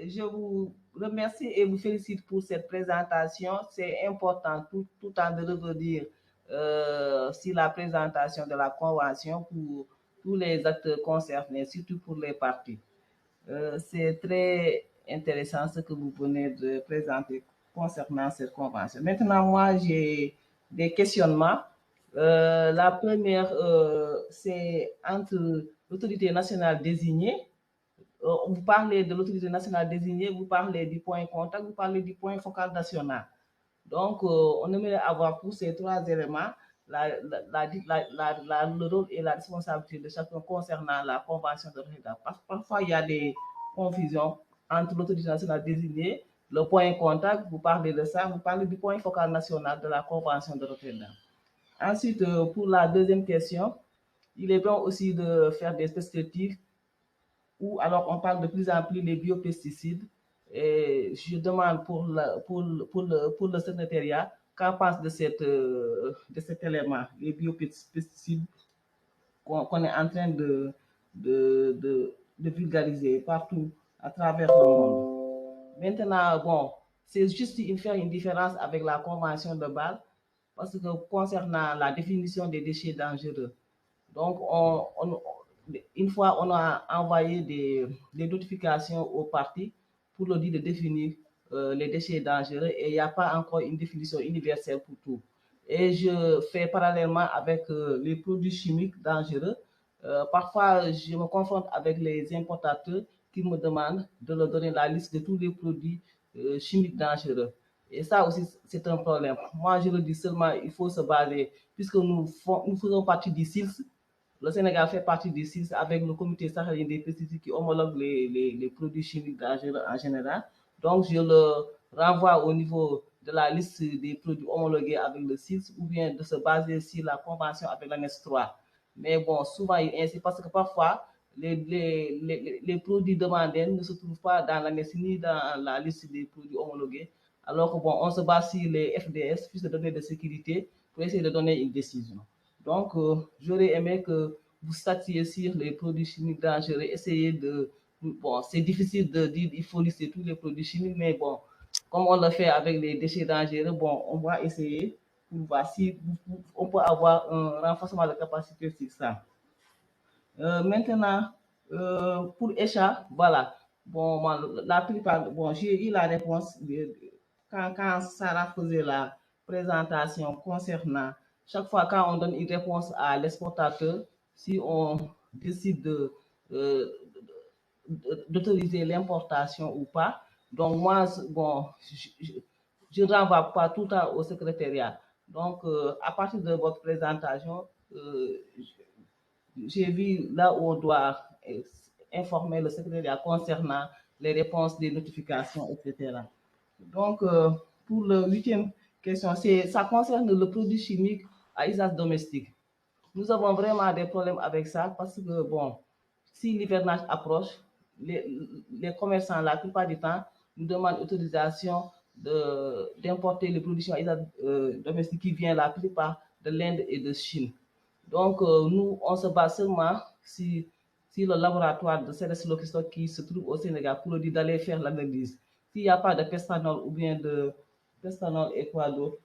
je vous remercie et vous félicite pour cette présentation. C'est important tout temps de revenir sur la présentation de la convention pour tous les acteurs concernés, surtout pour les partis. C'est très intéressant ce que vous venez de présenter concernant cette convention. Maintenant, moi, j'ai des questionnements. La première, c'est entre l'autorité nationale désignée. Vous parlez de l'autorité nationale désignée, vous parlez du point contact, vous parlez du point focal national. Donc, on aimerait avoir pour ces trois éléments le rôle et la responsabilité de chacun concernant la convention de Rotterdam. Parfois, il y a des confusions entre l'autorité nationale désignée, le point contact, vous parlez de ça, vous parlez du point focal national de la convention de Rotterdam. Ensuite, pour la deuxième question, il est bon aussi de faire des perspectives où alors on parle de plus en plus des biopesticides. Et je demande pour le secrétariat, qu'en pense de cet élément, les biopesticides qu'on est en train de vulgariser partout à travers le monde. Maintenant, bon, c'est juste faire une différence avec la convention de Bâle, parce que concernant la définition des déchets dangereux, donc une fois on a envoyé des notifications aux partis pour leur dire de définir les déchets dangereux et il n'y a pas encore une définition universelle pour tout. Et je fais parallèlement avec les produits chimiques dangereux. Parfois, je me confronte avec les importateurs qui me demandent de leur donner la liste de tous les produits chimiques dangereux. Et ça aussi, c'est un problème. Moi, je le dis seulement, il faut se baser, puisque nous faisons partie du CILS. Le Sénégal fait partie du CILS avec le comité saharien des pesticides qui homologue les produits chimiques dangereux en général. Donc, je le renvoie au niveau de la liste des produits homologués avec le CILS ou bien de se baser sur la convention avec l'ANES 3. Mais bon, souvent, c'est parce que parfois, les produits demandés ne se trouvent pas dans l'ANES ni dans la liste des produits homologués. Alors que bon, on se base sur les FDS, fiches de données de sécurité, pour essayer de donner une décision. Donc, j'aurais aimé que vous statiez sur les produits chimiques dangereux. Essayez de... Bon, c'est difficile de dire qu'il faut lister tous les produits chimiques, mais bon, comme on le fait avec les déchets dangereux, bon, on va essayer pour voir si on peut avoir un renforcement de capacité sur ça. Maintenant, pour ECHA, voilà. Bon, moi, la plupart, bon, j'ai eu la réponse quand Sarah faisait la présentation concernant chaque fois quand on donne une réponse à l'exportateur, si on décide d'autoriser l'importation ou pas. Donc moi, bon, je ne renvoie pas tout le temps au secrétariat. Donc, à partir de votre présentation, j'ai vu là où on doit informer le secrétariat concernant les réponses des notifications, etc. Donc, pour la huitième question, ça concerne le produit chimique à usage domestique. Nous avons vraiment des problèmes avec ça parce que, bon, si l'hivernage approche, les commerçants, la plupart du temps, nous demandent autorisation d'importer les produits chimiques à usage domestique qui viennent la plupart de l'Inde et de Chine. Donc, nous, on se base seulement si le laboratoire de CRS Lokistock qui se trouve au Sénégal pour dire d'aller faire l'analyse. S'il n'y a pas de pestanol ou bien de pestanol et quoi d'autre,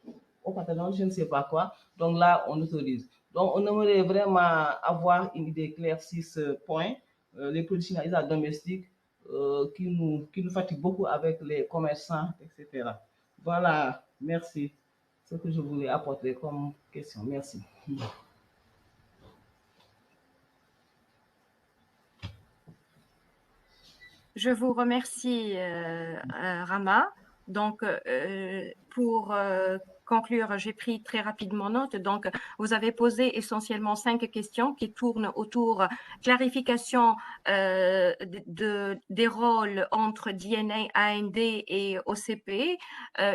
au patanol, je ne sais pas quoi, donc là, on autorise. Donc, on aimerait vraiment avoir une idée claire sur ce point, les produits chimiques domestiques qui nous fatiguent beaucoup avec les commerçants, etc. Voilà, merci. Ce que je voulais apporter comme question. Merci. Je vous remercie, Rama. Donc, pour conclure, j'ai pris très rapidement note. Donc, vous avez posé essentiellement 5 questions qui tournent autour clarification des rôles entre DNA, AND et OCP,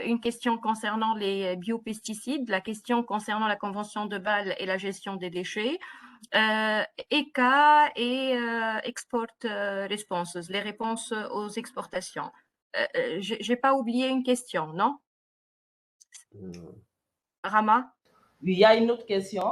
une question concernant les biopesticides, la question concernant la Convention de Bâle et la gestion des déchets, ECA et Export Responses, les réponses aux exportations. J'ai pas oublié une question, non? Rama? Oui, il y a une autre question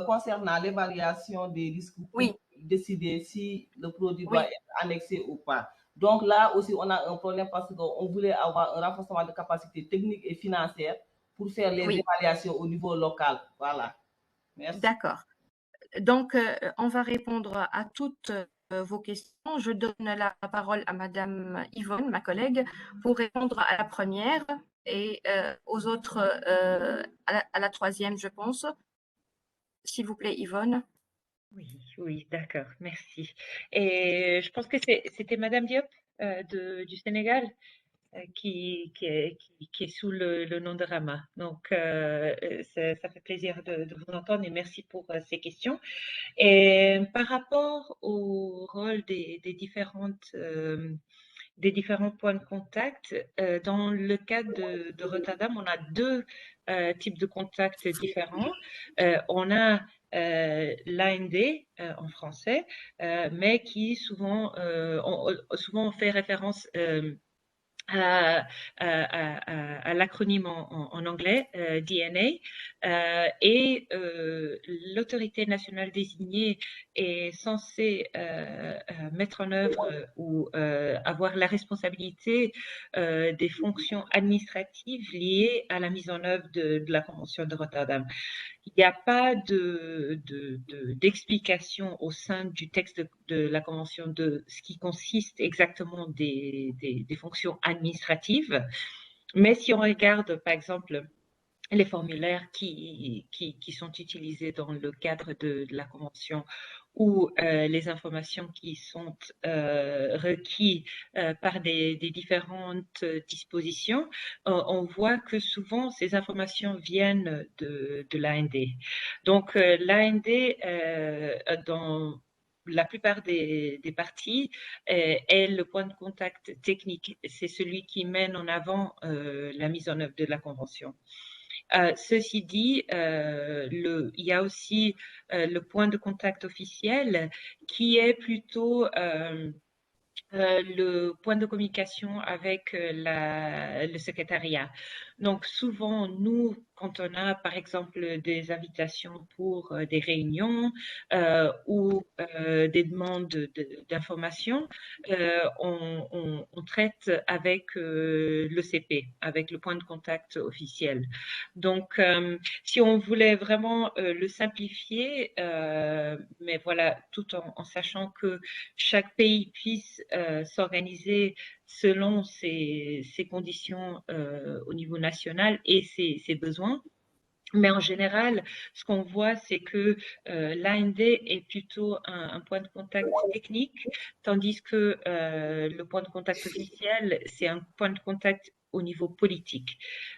concernant l'évaluation des risques pour décider si le produit doit être annexé ou pas. Donc là aussi, on a un problème parce qu'on voulait avoir un renforcement de capacité technique et financière pour faire les évaluations au niveau local. Voilà. Merci. D'accord. Donc, on va répondre à toutes vos questions. Je donne la parole à Madame Yvonne, ma collègue, pour répondre à la première et aux autres à la troisième, je pense. S'il vous plaît, Yvonne. Oui, d'accord, merci. Et je pense que c'était Madame Diop du Sénégal qui est sous le nom de Rama. Donc, ça fait plaisir de vous entendre et merci pour ces questions. Et par rapport au rôle des différents points de contact, dans le cas de Rotterdam, on a deux types de contacts différents. On a l'AND en français, mais qui souvent on fait référence à l'acronyme en anglais, DNA, et l'autorité nationale désignée est censée mettre en œuvre ou avoir la responsabilité des fonctions administratives liées à la mise en œuvre de la Convention de Rotterdam. Il n'y a pas d'explication au sein du texte de la Convention de ce qui consiste exactement des fonctions administratives. Mais si on regarde, par exemple, les formulaires qui sont utilisés dans le cadre de la Convention ou les informations qui sont requises par des différentes dispositions, on voit que souvent ces informations viennent de l'AND. Donc l'AND, dans la plupart des parties, est le point de contact technique. C'est celui qui mène en avant la mise en œuvre de la Convention. Ceci dit, il y a aussi le point de contact officiel qui est plutôt le point de communication avec le secrétariat. Donc souvent, nous, quand on a par exemple des invitations pour des réunions ou des demandes d'informations, on traite avec l'ECP, avec le point de contact officiel. Donc, si on voulait vraiment le simplifier, mais voilà, tout en sachant que chaque pays puisse s'organiser selon ses conditions au niveau national et ses besoins. Mais en général, ce qu'on voit, c'est que l'AND est plutôt un point de contact technique, tandis que le point de contact officiel, c'est un point de contact au niveau politique.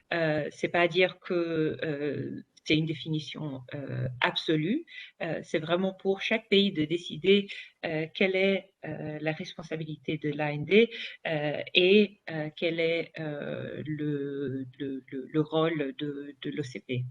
C'est pas à dire que c'est une définition absolue. C'est vraiment pour chaque pays de décider quelle est la responsabilité de l'AND et quel est le rôle de l'OCP.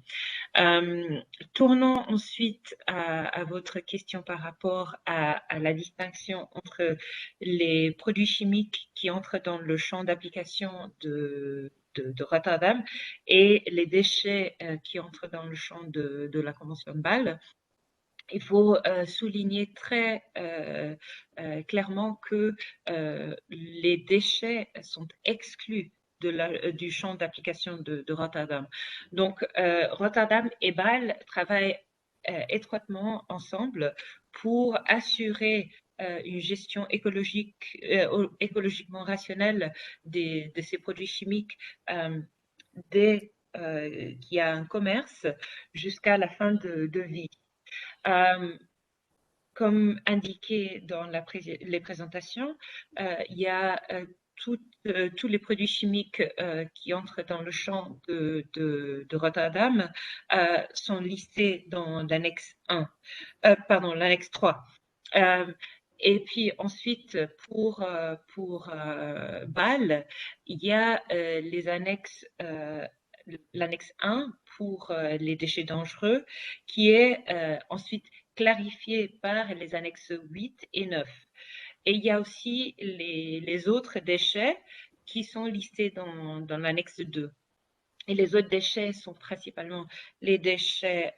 Tournons ensuite à votre question par rapport à la distinction entre les produits chimiques qui entrent dans le champ d'application de Rotterdam et les déchets qui entrent dans le champ de la Convention de Bâle. Il faut souligner très clairement que les déchets sont exclus du champ d'application de Rotterdam. Donc, Rotterdam et Bâle travaillent étroitement ensemble pour assurer une gestion écologiquement rationnelle de ces produits chimiques dès qu'il y a un commerce jusqu'à la fin de vie. Comme indiqué dans les présentations, il y a tous les produits chimiques qui entrent dans le champ de Rotterdam sont listés dans l'annexe 1, pardon, l'annexe 3. Et puis ensuite, pour Bâle, il y a les annexes, l'annexe 1 pour les déchets dangereux, qui est ensuite clarifié par les annexes 8 et 9. Et il y a aussi les autres déchets qui sont listés dans l'annexe 2. Et les autres déchets sont principalement les déchets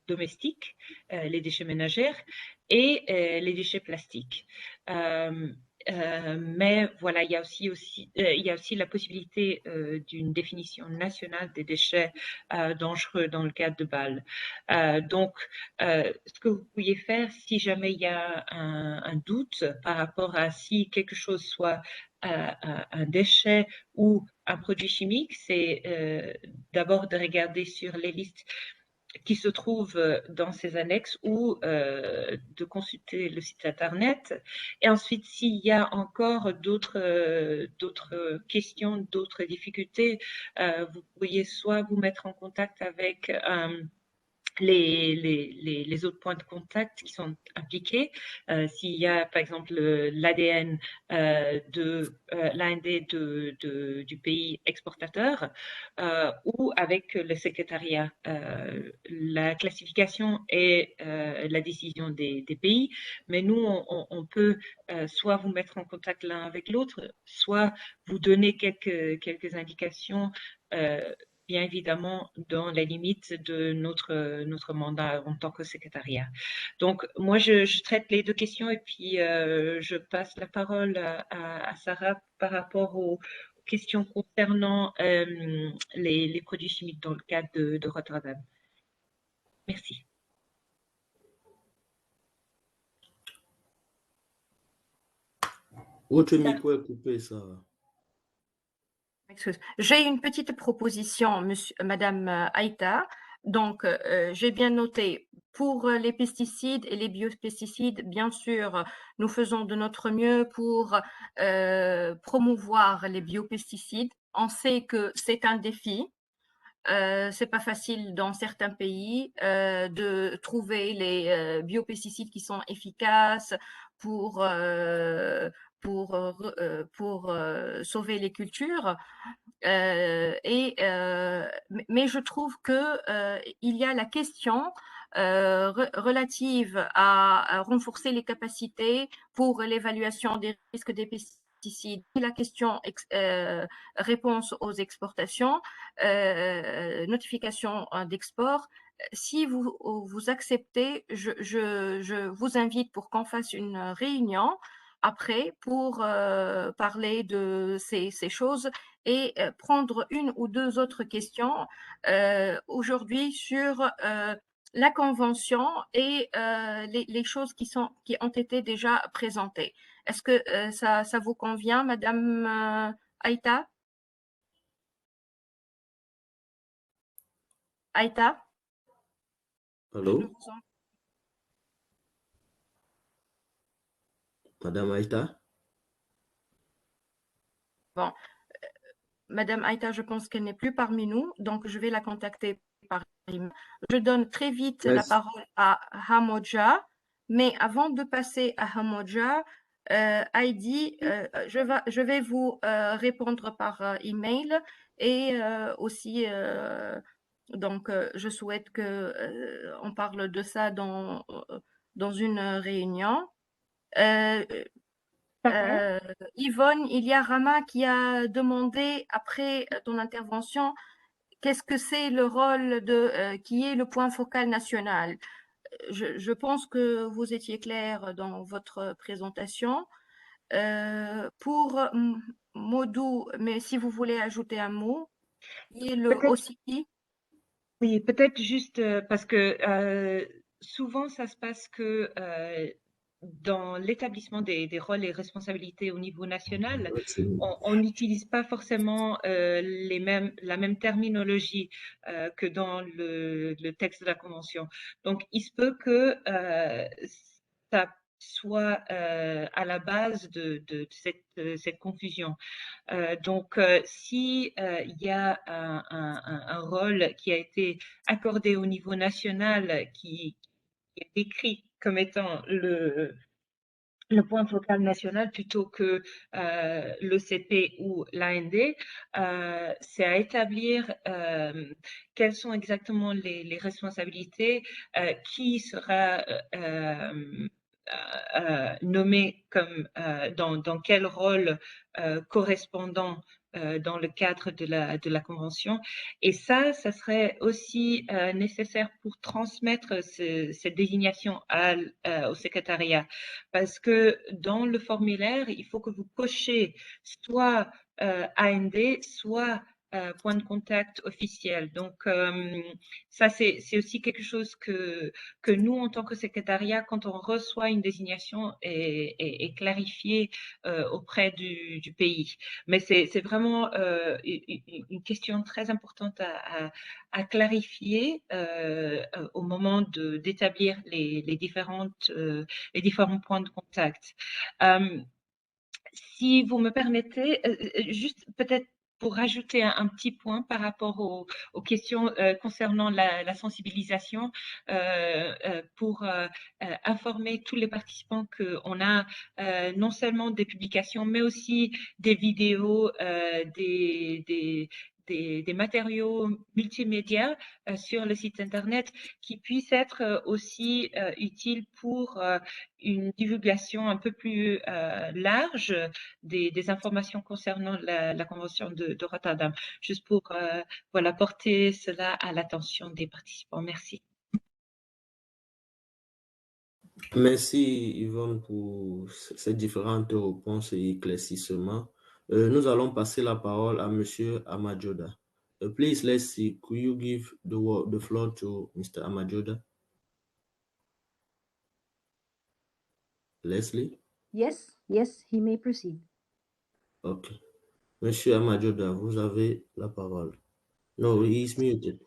domestiques, les déchets ménagers et les déchets plastiques. Mais voilà, il y a aussi la possibilité d'une définition nationale des déchets dangereux dans le cadre de Bâle. Donc, ce que vous pourriez faire, si jamais il y a un doute par rapport à si quelque chose soit un déchet ou un produit chimique, c'est d'abord de regarder sur les listes qui se trouvent dans ces annexes ou de consulter le site internet. Et ensuite, s'il y a encore d'autres questions, d'autres difficultés, vous pourriez soit vous mettre en contact avec les autres points de contact qui sont impliqués. S'il y a, par exemple, l'ADN l'AND du pays exportateur ou avec le secrétariat. La classification est la décision des pays, mais nous, on peut soit vous mettre en contact l'un avec l'autre, soit vous donner quelques indications bien évidemment dans les limites de notre mandat en tant que secrétariat. Donc, moi, je traite les deux questions et puis je passe la parole à Sarah par rapport aux questions concernant les produits chimiques dans le cadre de Rotterdam. Merci. Votre micro est coupé, Sarah. J'ai une petite proposition, Madame Aïta. Donc, j'ai bien noté, pour les pesticides et les biopesticides, bien sûr, nous faisons de notre mieux pour promouvoir les biopesticides. On sait que c'est un défi. C'est pas facile dans certains pays de trouver les biopesticides qui sont efficaces pour sauver les cultures. Mais je trouve que il y a la question relative à renforcer les capacités pour l'évaluation des risques des pesticides. La question réponse aux exportations, notification d'export. Si vous acceptez, je vous invite pour qu'on fasse une réunion après pour parler de ces choses et prendre une ou deux autres questions aujourd'hui sur la convention et les choses qui ont été déjà présentées. Est-ce que ça vous convient, Madame Aïta? Aïta? Allô? Madame Aïta? Bon, Madame Aïta, je pense qu'elle n'est plus parmi nous, donc je vais la contacter par email. Je donne très vite la parole à Hamoudja, mais avant de passer à Hamoudja, Heidi, je vais vous répondre par email et aussi, donc je souhaite qu'on parle de ça dans une réunion. Yvonne, il y a Rama qui a demandé après ton intervention qu'est-ce que c'est le rôle qui est le point focal national. Je pense que vous étiez clair dans votre présentation. Pour Modou, mais si vous voulez ajouter un mot, et le OCP. Oui, peut-être juste parce que souvent ça se passe que dans l'établissement des rôles et responsabilités au niveau national, on n'utilise pas forcément la même terminologie que dans le texte de la Convention. Donc, il se peut que ça soit à la base de cette confusion. Donc, si il y a un rôle qui a été accordé au niveau national qui est décrit comme étant le point focal national plutôt que l'ECP ou l'AND, c'est à établir quelles sont exactement les responsabilités, qui sera nommé comme dans quel rôle correspondant dans le cadre de la convention. Et ça serait aussi nécessaire pour transmettre cette désignation au secrétariat. Parce que dans le formulaire, il faut que vous cochez soit AND, soit point de contact officiel. Donc, ça, c'est aussi quelque chose que nous, en tant que secrétariat, quand on reçoit une désignation, est clarifié auprès du pays. Mais c'est vraiment une question très importante à clarifier au moment d'établir les différents points de contact. Si vous me permettez, juste peut-être pour rajouter un petit point par rapport aux questions concernant la sensibilisation, pour informer tous les participants qu'on a non seulement des publications, mais aussi des vidéos, des matériaux multimédia sur le site internet qui puissent être aussi utiles pour une divulgation un peu plus large des informations concernant la Convention de Rotterdam, juste pour voilà, porter cela à l'attention des participants. Merci. Merci Yvonne pour ces différentes réponses et éclaircissements. Nous allons passer la parole à Monsieur Amajoda. Please, let's see, could you give the floor to Mr. Amajoda? Leslie? Yes, he may proceed. Ok. Monsieur Amajoda, vous avez la parole. No, he is muted.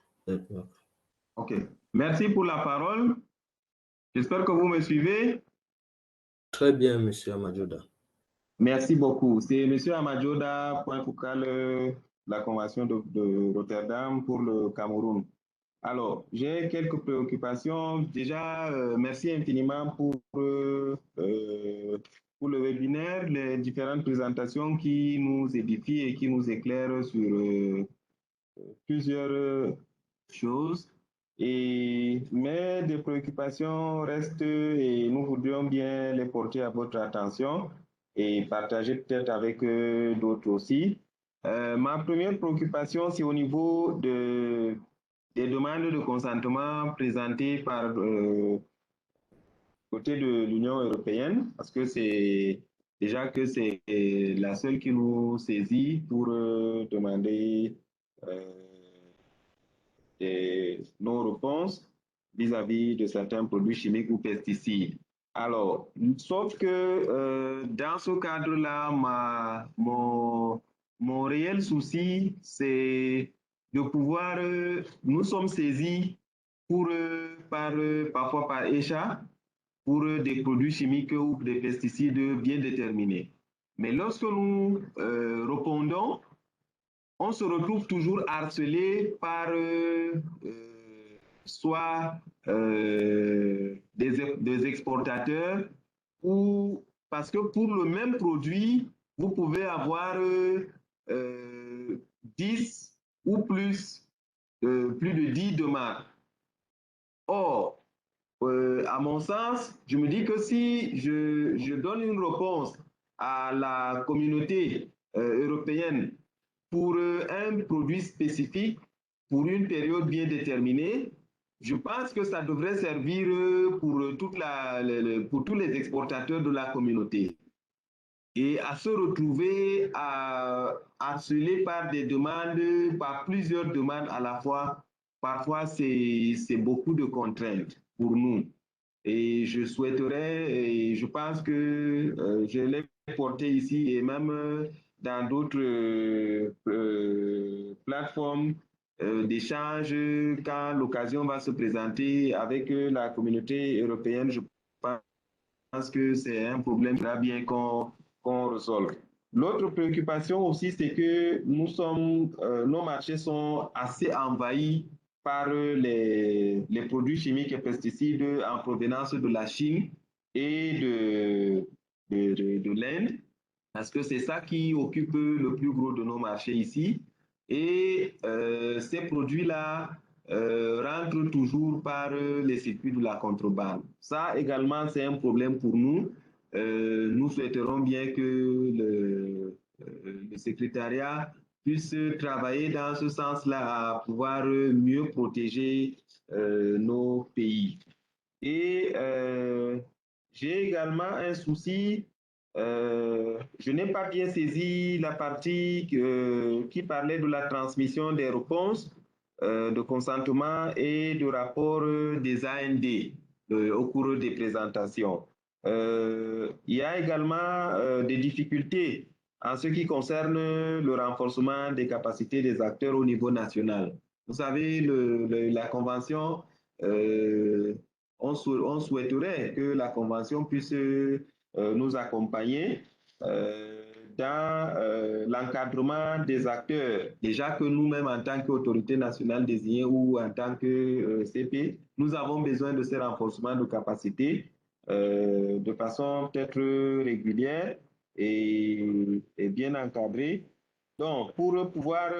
Ok. Merci pour la parole. J'espère que vous me suivez. Très bien, Monsieur Amajoda. Merci beaucoup. C'est Monsieur Amajoda, point focal de la Convention de Rotterdam pour le Cameroun. Alors, j'ai quelques préoccupations. Déjà, merci infiniment pour le webinaire, les différentes présentations qui nous édifient et qui nous éclairent sur plusieurs choses. Mais des préoccupations restent et nous voudrions bien les porter à votre attention et partager peut-être avec d'autres aussi. Ma première préoccupation, c'est au niveau des demandes de consentement présentées par côté de l'Union européenne, parce que c'est déjà que c'est la seule qui nous saisit pour demander nos réponses vis-à-vis de certains produits chimiques ou pesticides. Alors, sauf que dans ce cadre-là, mon réel souci, c'est de pouvoir, nous sommes saisis parfois par ECHA pour des produits chimiques ou des pesticides bien déterminés. Mais lorsque nous répondons, on se retrouve toujours harcelé par soit des exportateurs ou parce que pour le même produit, vous pouvez avoir 10 ou plus de 10 demandes. Or, à mon sens, je me dis que si je donne une réponse à la communauté européenne pour un produit spécifique, pour une période bien déterminée, je pense que ça devrait servir pour tous les exportateurs de la communauté. Et à se retrouver à harceler par des demandes, par plusieurs demandes à la fois, parfois c'est beaucoup de contraintes pour nous. Et je souhaiterais, et je pense que je l'ai porté ici et même dans d'autres plateformes d'échange, quand l'occasion va se présenter avec la communauté européenne, je pense pense que c'est un problème qui va bien qu'on résolve. L'autre préoccupation aussi, c'est que nos marchés sont assez envahis par les produits chimiques et pesticides en provenance de la Chine et de l'Inde, parce que c'est ça qui occupe le plus gros de nos marchés ici. Et ces produits-là rentrent toujours par les circuits de la contrebande. Ça également, c'est un problème pour nous. Nous souhaiterons bien que le secrétariat puisse travailler dans ce sens-là, à pouvoir mieux protéger nos pays. Et j'ai également un souci, je n'ai pas bien saisi la partie qui parlait de la transmission des réponses de consentement et de rapport des AND au cours des présentations. Il y a également des difficultés en ce qui concerne le renforcement des capacités des acteurs au niveau national. Vous savez, la Convention on souhaiterait que la Convention puisse nous accompagner dans l'encadrement des acteurs. Déjà que nous-mêmes, en tant qu'autorité nationale désignée ou en tant que CP, nous avons besoin de ces renforcements de capacité de façon peut-être régulière et bien encadrée. Donc, pour pouvoir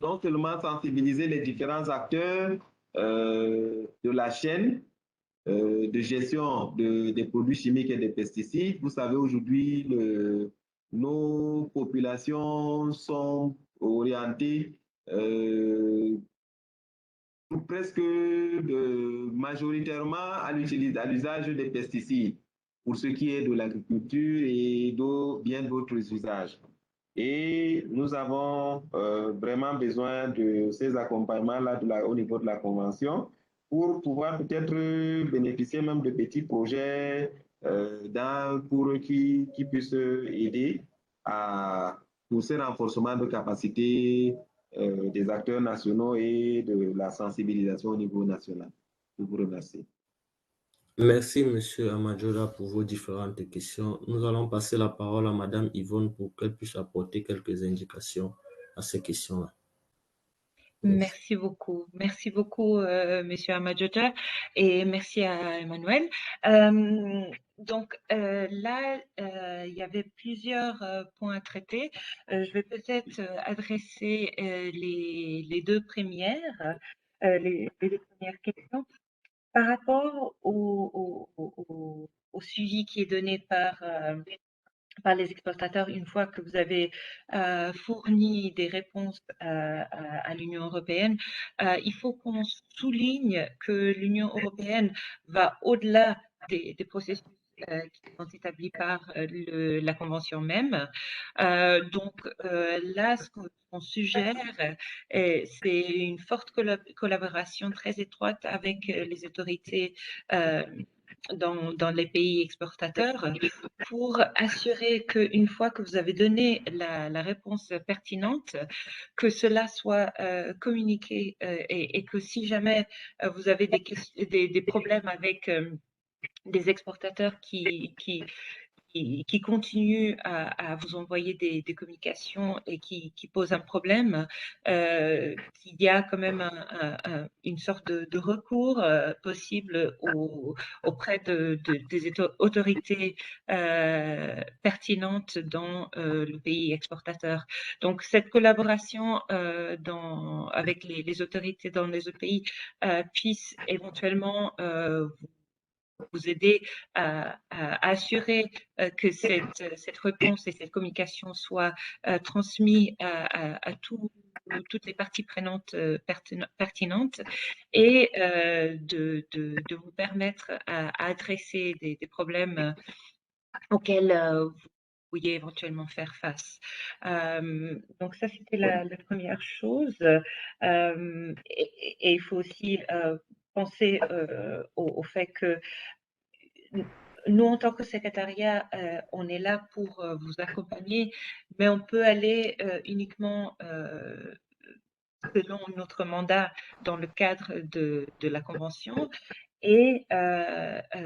non seulement sensibiliser les différents acteurs de la chaîne de gestion des produits chimiques et des pesticides. Vous savez, aujourd'hui, nos populations sont orientées presque majoritairement à l'usage des pesticides pour ce qui est de l'agriculture et bien d'autres usages. Et nous avons vraiment besoin de ces accompagnements-là au niveau de la Convention pour pouvoir peut-être bénéficier même de petits projets qui puissent aider pour ce renforcement de capacité des acteurs nationaux et de la sensibilisation au niveau national. Je vous remercie. Merci, M. Amadjola, pour vos différentes questions. Nous allons passer la parole à Mme Yvonne pour qu'elle puisse apporter quelques indications à ces questions-là. Merci beaucoup, Monsieur Amadjola, et merci à Emmanuel. Donc là, il y avait plusieurs points à traiter. Je vais peut-être adresser les deux premières questions. Par rapport au suivi qui est donné par les exportateurs, une fois que vous avez fourni des réponses à l'Union européenne, il faut qu'on souligne que l'Union européenne va au-delà des processus qui sont établis par la Convention même. Donc là, ce qu'on suggère, c'est une forte collaboration très étroite avec les autorités dans les pays exportateurs pour assurer qu'une fois que vous avez donné la réponse pertinente, que cela soit communiqué et que si jamais vous avez des problèmes avec des exportateurs qui continuent à vous envoyer des communications et qui posent un problème, qu'il y a quand même une sorte de recours possible auprès des autorités pertinentes dans le pays exportateur. Donc, cette collaboration avec les autorités dans les autres pays puisse éventuellement vous aider à assurer que cette réponse et cette communication soient transmises à toutes les parties prenantes pertinentes et de vous permettre à adresser des problèmes auxquels vous pourriez éventuellement faire face. Donc ça, c'était la première chose. Et il faut aussi penser au fait que nous, en tant que secrétariat, on est là pour vous accompagner, mais on peut aller uniquement selon notre mandat dans le cadre de la Convention. et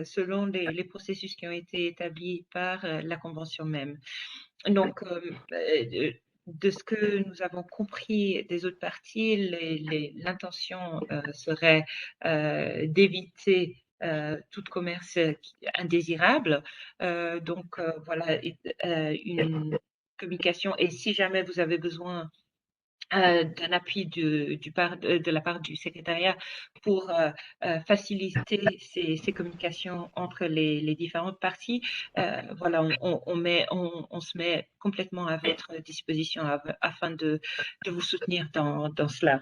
selon les processus qui ont été établis par la Convention même. Donc, de ce que nous avons compris des autres parties, l'intention serait d'éviter tout commerce indésirable. Donc, voilà, une communication. Et si jamais vous avez besoin d'un appui de la part du secrétariat pour faciliter ces communications entre les différentes parties. Voilà, on se met complètement à votre disposition afin de vous soutenir dans cela.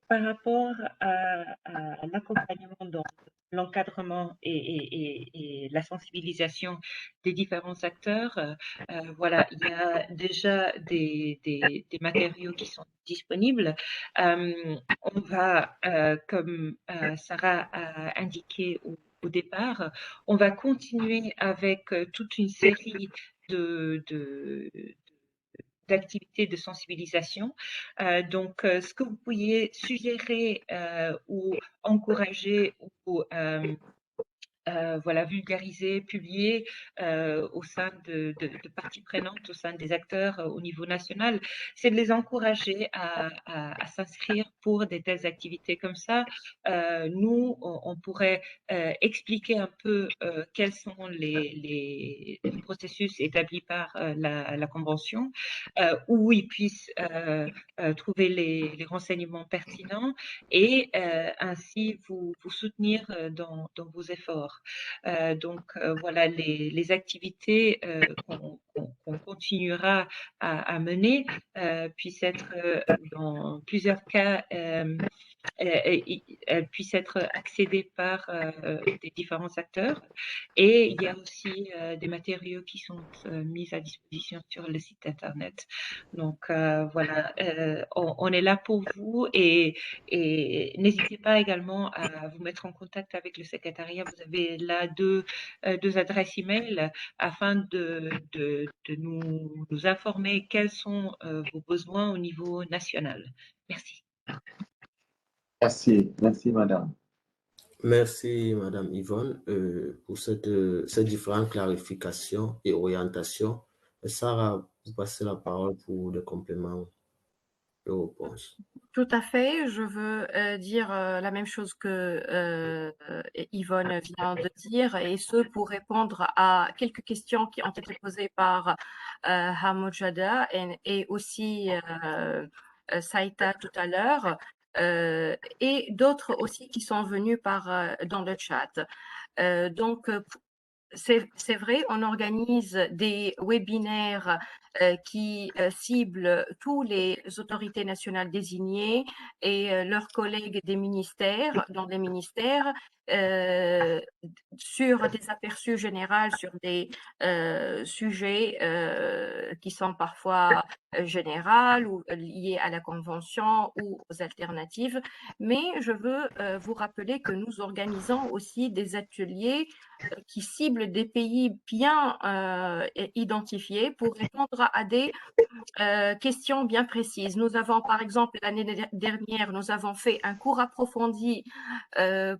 Par rapport à l'accompagnement dans l'encadrement et la sensibilisation des différents acteurs, voilà, il y a déjà des matériaux qui sont disponibles. On va, comme Sarah a indiqué au départ, on va continuer avec toute une série d'activités de sensibilisation. Donc, ce que vous pourriez suggérer ou encourager ou voilà, vulgariser, publier au sein de parties prenantes, au sein des acteurs au niveau national, c'est de les encourager à s'inscrire pour des telles activités comme ça. Nous, on pourrait expliquer un peu quels sont les processus établis par la Convention, où ils puissent trouver les renseignements pertinents et ainsi vous soutenir dans vos efforts. Donc, voilà, les activités qu'on continuera à mener puissent être, dans plusieurs cas, elles puissent être accédées par des différents acteurs. Et il y a aussi des matériaux qui sont mis à disposition sur le site Internet. Donc, voilà, on est là pour vous et n'hésitez pas également à vous mettre en contact avec le secrétariat. Vous avez là deux adresses email afin de nous informer quels sont vos besoins au niveau national. Merci. Merci madame. Merci, Madame Yvonne, pour ces différentes clarifications et orientations. Sarah, vous passez la parole pour des compléments de réponse. Tout à fait. Je veux dire la même chose que Yvonne vient de dire, et ce pour répondre à quelques questions qui ont été posées par Hamoud Jada et aussi Saïta tout à l'heure, et d'autres aussi qui sont venus dans le chat. Donc, c'est vrai, on organise des webinaires qui ciblent tous les autorités nationales désignées et leurs collègues des ministères, dans les ministères, sur des aperçus généraux, sur des sujets qui sont parfois généraux ou liés à la Convention ou aux alternatives. Mais je veux vous rappeler que nous organisons aussi des ateliers qui ciblent des pays bien identifiés pour répondre à des questions bien précises. Nous avons, par exemple, l'année dernière, nous avons fait un cours approfondi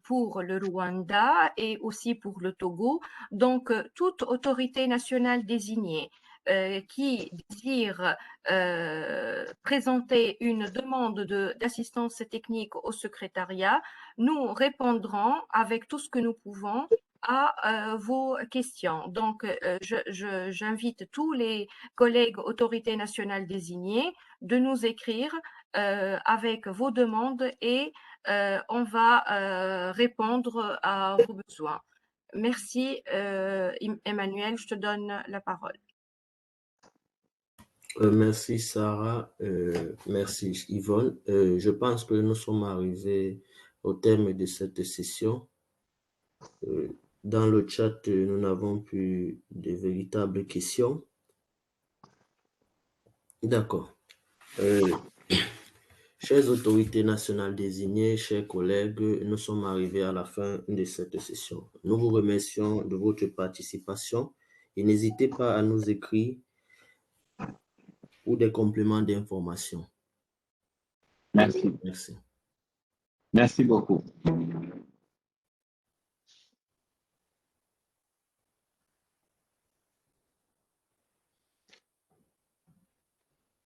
pour le Rwanda et aussi pour le Togo. Donc, toute autorité nationale désignée qui désire présenter une demande d'assistance technique au secrétariat, nous répondrons avec tout ce que nous pouvons à vos questions. Donc, j'invite tous les collègues autorités nationales désignées de nous écrire avec vos demandes et on va répondre à vos besoins. Merci, Emmanuel, je te donne la parole. Merci Sarah, merci Yvonne. Je pense que nous sommes arrivés au terme de cette session. Dans le chat, nous n'avons plus de véritables questions. D'accord. Chères autorités nationales désignées, chers collègues, nous sommes arrivés à la fin de cette session. Nous vous remercions de votre participation et n'hésitez pas à nous écrire ou des compléments d'information. Merci. Merci. Merci beaucoup.